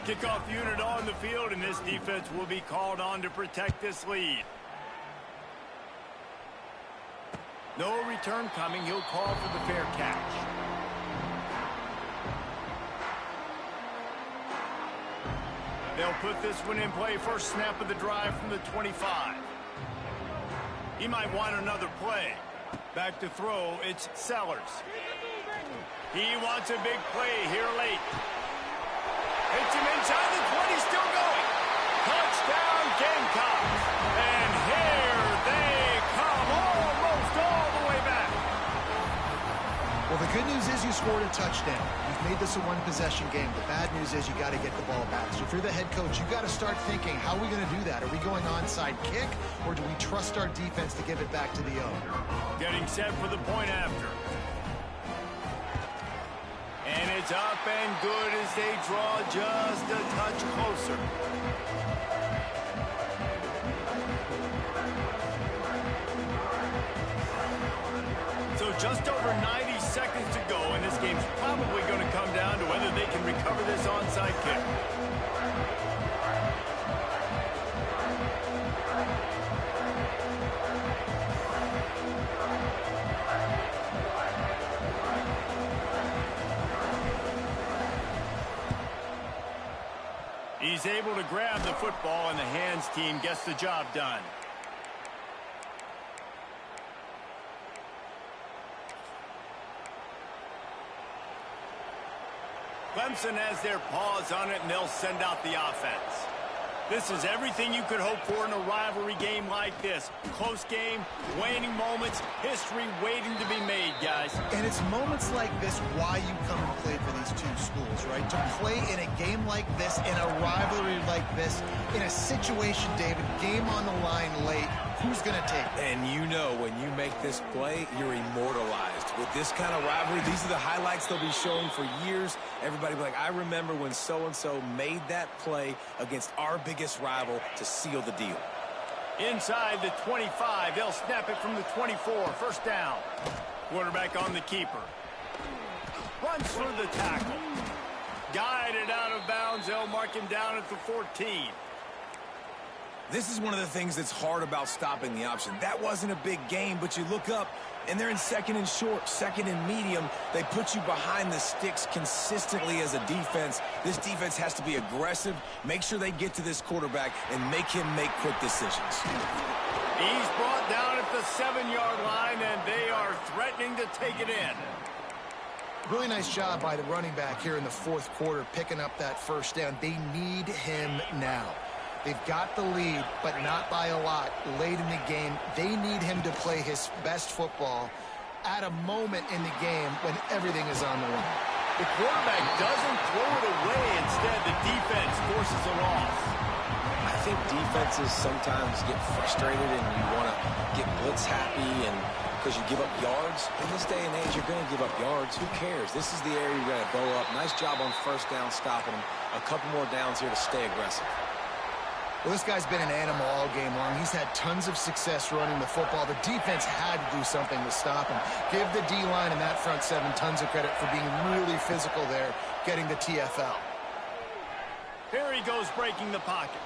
Kickoff unit on the field, and this defense will be called on to protect this lead. No return coming. He'll call for the fair catch. They'll put this one in play. First snap of the drive from the 25. He might want another play. Back to throw, it's Sellers. He wants a big play here late. Hits him inside the 20, still going. Touchdown, Gamecocks. And here they come, almost all the way back. Well, the good news is you scored a touchdown. You've made this a one-possession game. The bad news is you got to get the ball back. So if you're the head coach, you got to start thinking, how are we going to do that? Are we going onside kick, or do we trust our defense to give it back to the O? Getting set for the point after. And it's up and good as they draw just a touch closer. So just over 90 seconds to go, and this game's probably going to come down to whether they can recover this onside kick. He's able to grab the football, and the hands team gets the job done. Clemson has their paws on it, and they'll send out the offense. This is everything you could hope for in a rivalry game like this. Close game, waning moments, history waiting to be made, guys. And it's moments like this why you come and play for these two schools, right? To play in a game like this, in a rivalry like this, in a situation, David, game on the line late, who's going to take it? And you know when you make this play, you're immortalized. With this kind of rivalry, these are the highlights they'll be showing for years. Everybody will be like, I remember when so-and-so made that play against our biggest rival to seal the deal. Inside the 25, they'll snap it from the 24. First down. Quarterback on the keeper. Runs for the tackle. Guided out of bounds. They'll mark him down at the 14. This is one of the things that's hard about stopping the option. That wasn't a big game, but you look up, and they're in second and short, second and medium. They put you behind the sticks consistently as a defense. This defense has to be aggressive, make sure they get to this quarterback, and make him make quick decisions. He's brought down at the 7-yard line, and they are threatening to take it in. Really nice job by the running back here in the fourth quarter, picking up that first down. They need him now. They've got the lead, but not by a lot late in the game. They need him to play his best football at a moment in the game when everything is on the line. The quarterback doesn't throw it away. Instead, the defense forces a loss. I think defenses sometimes get frustrated and you want to get blitz happy and because you give up yards. In this day and age, you're going to give up yards. Who cares? This is the area you're going to go up. Nice job on first down stopping them. A couple more downs here to stay aggressive. Well, this guy's been an animal all game long. He's had tons of success running the football. The defense had to do something to stop him. Give the D-line and that front seven tons of credit for being really physical there, getting the TFL. Here he goes breaking the pocket.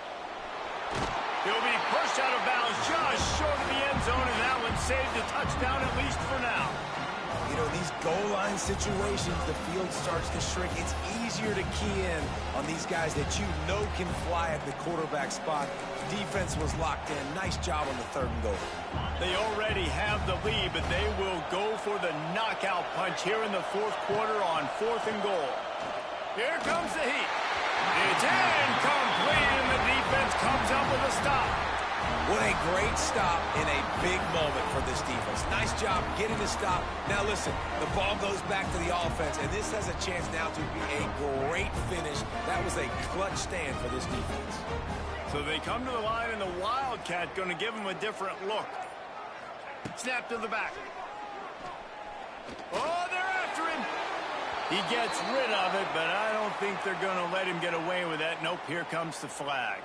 He'll be pushed out of bounds just short of the end zone, and that one saved a touchdown at least for now. You know, these goal line situations, the field starts to shrink. It's easier to key in on these guys that you know can fly at the quarterback spot. Defense was locked in. Nice job on the 3rd and goal. They already have the lead, but they will go for the knockout punch here in the 4th quarter on 4th and goal. Here comes the heat. It's incomplete, and the defense comes up with a stop. What a great stop in a big moment for this defense. Nice job getting the stop. Now listen, the ball goes back to the offense, and this has a chance now to be a great finish. That was a clutch stand for this defense. So they come to the line, and the Wildcat going to give them a different look. Snap to the back. Oh, they're after him. He gets rid of it, but I don't think they're going to let him get away with that. Nope, here comes the flag.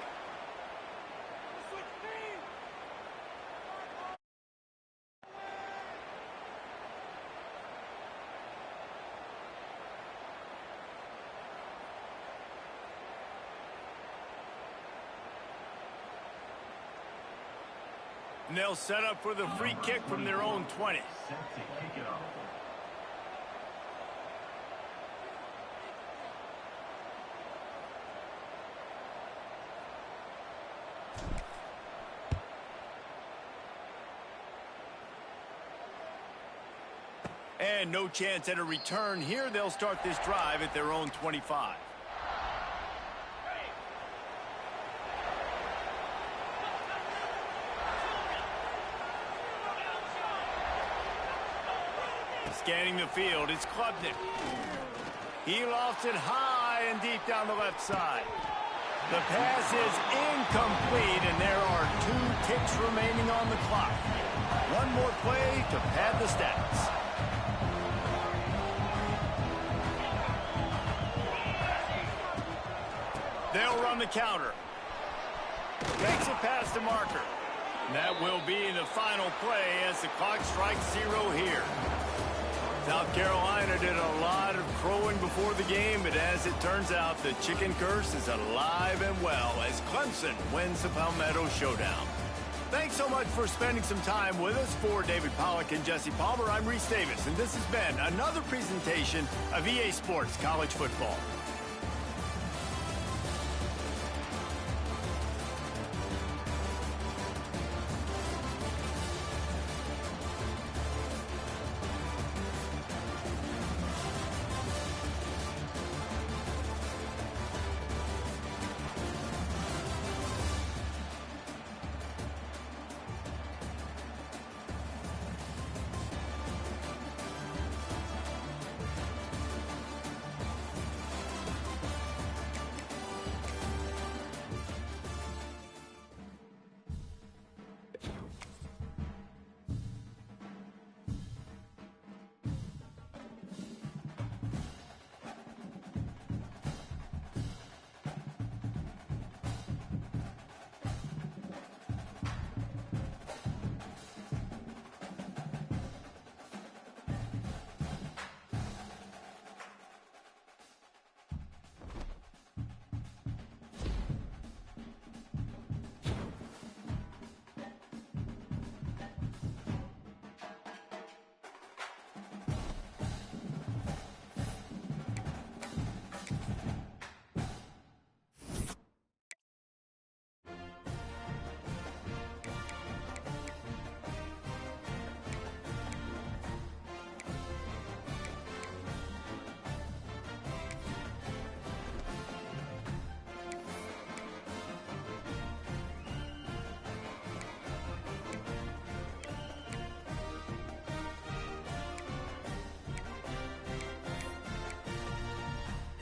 And they'll set up for the free kick from their own 20. And no chance at a return here. They'll start this drive at their own 25. Scanning the field, it's Klubnik. He lofts it high and deep down the left side. The pass is incomplete, and there are 2 ticks remaining on the clock. One more play to pad the stats. They'll run the counter. Makes it past the marker. And that will be the final play as the clock strikes 0 here. South Carolina did a lot of crowing before the game, but as it turns out, the chicken curse is alive and well as Clemson wins the Palmetto Showdown. Thanks so much for spending some time with us. For David Pollack and Jesse Palmer, I'm Reese Davis, and this has been another presentation of EA Sports College Football.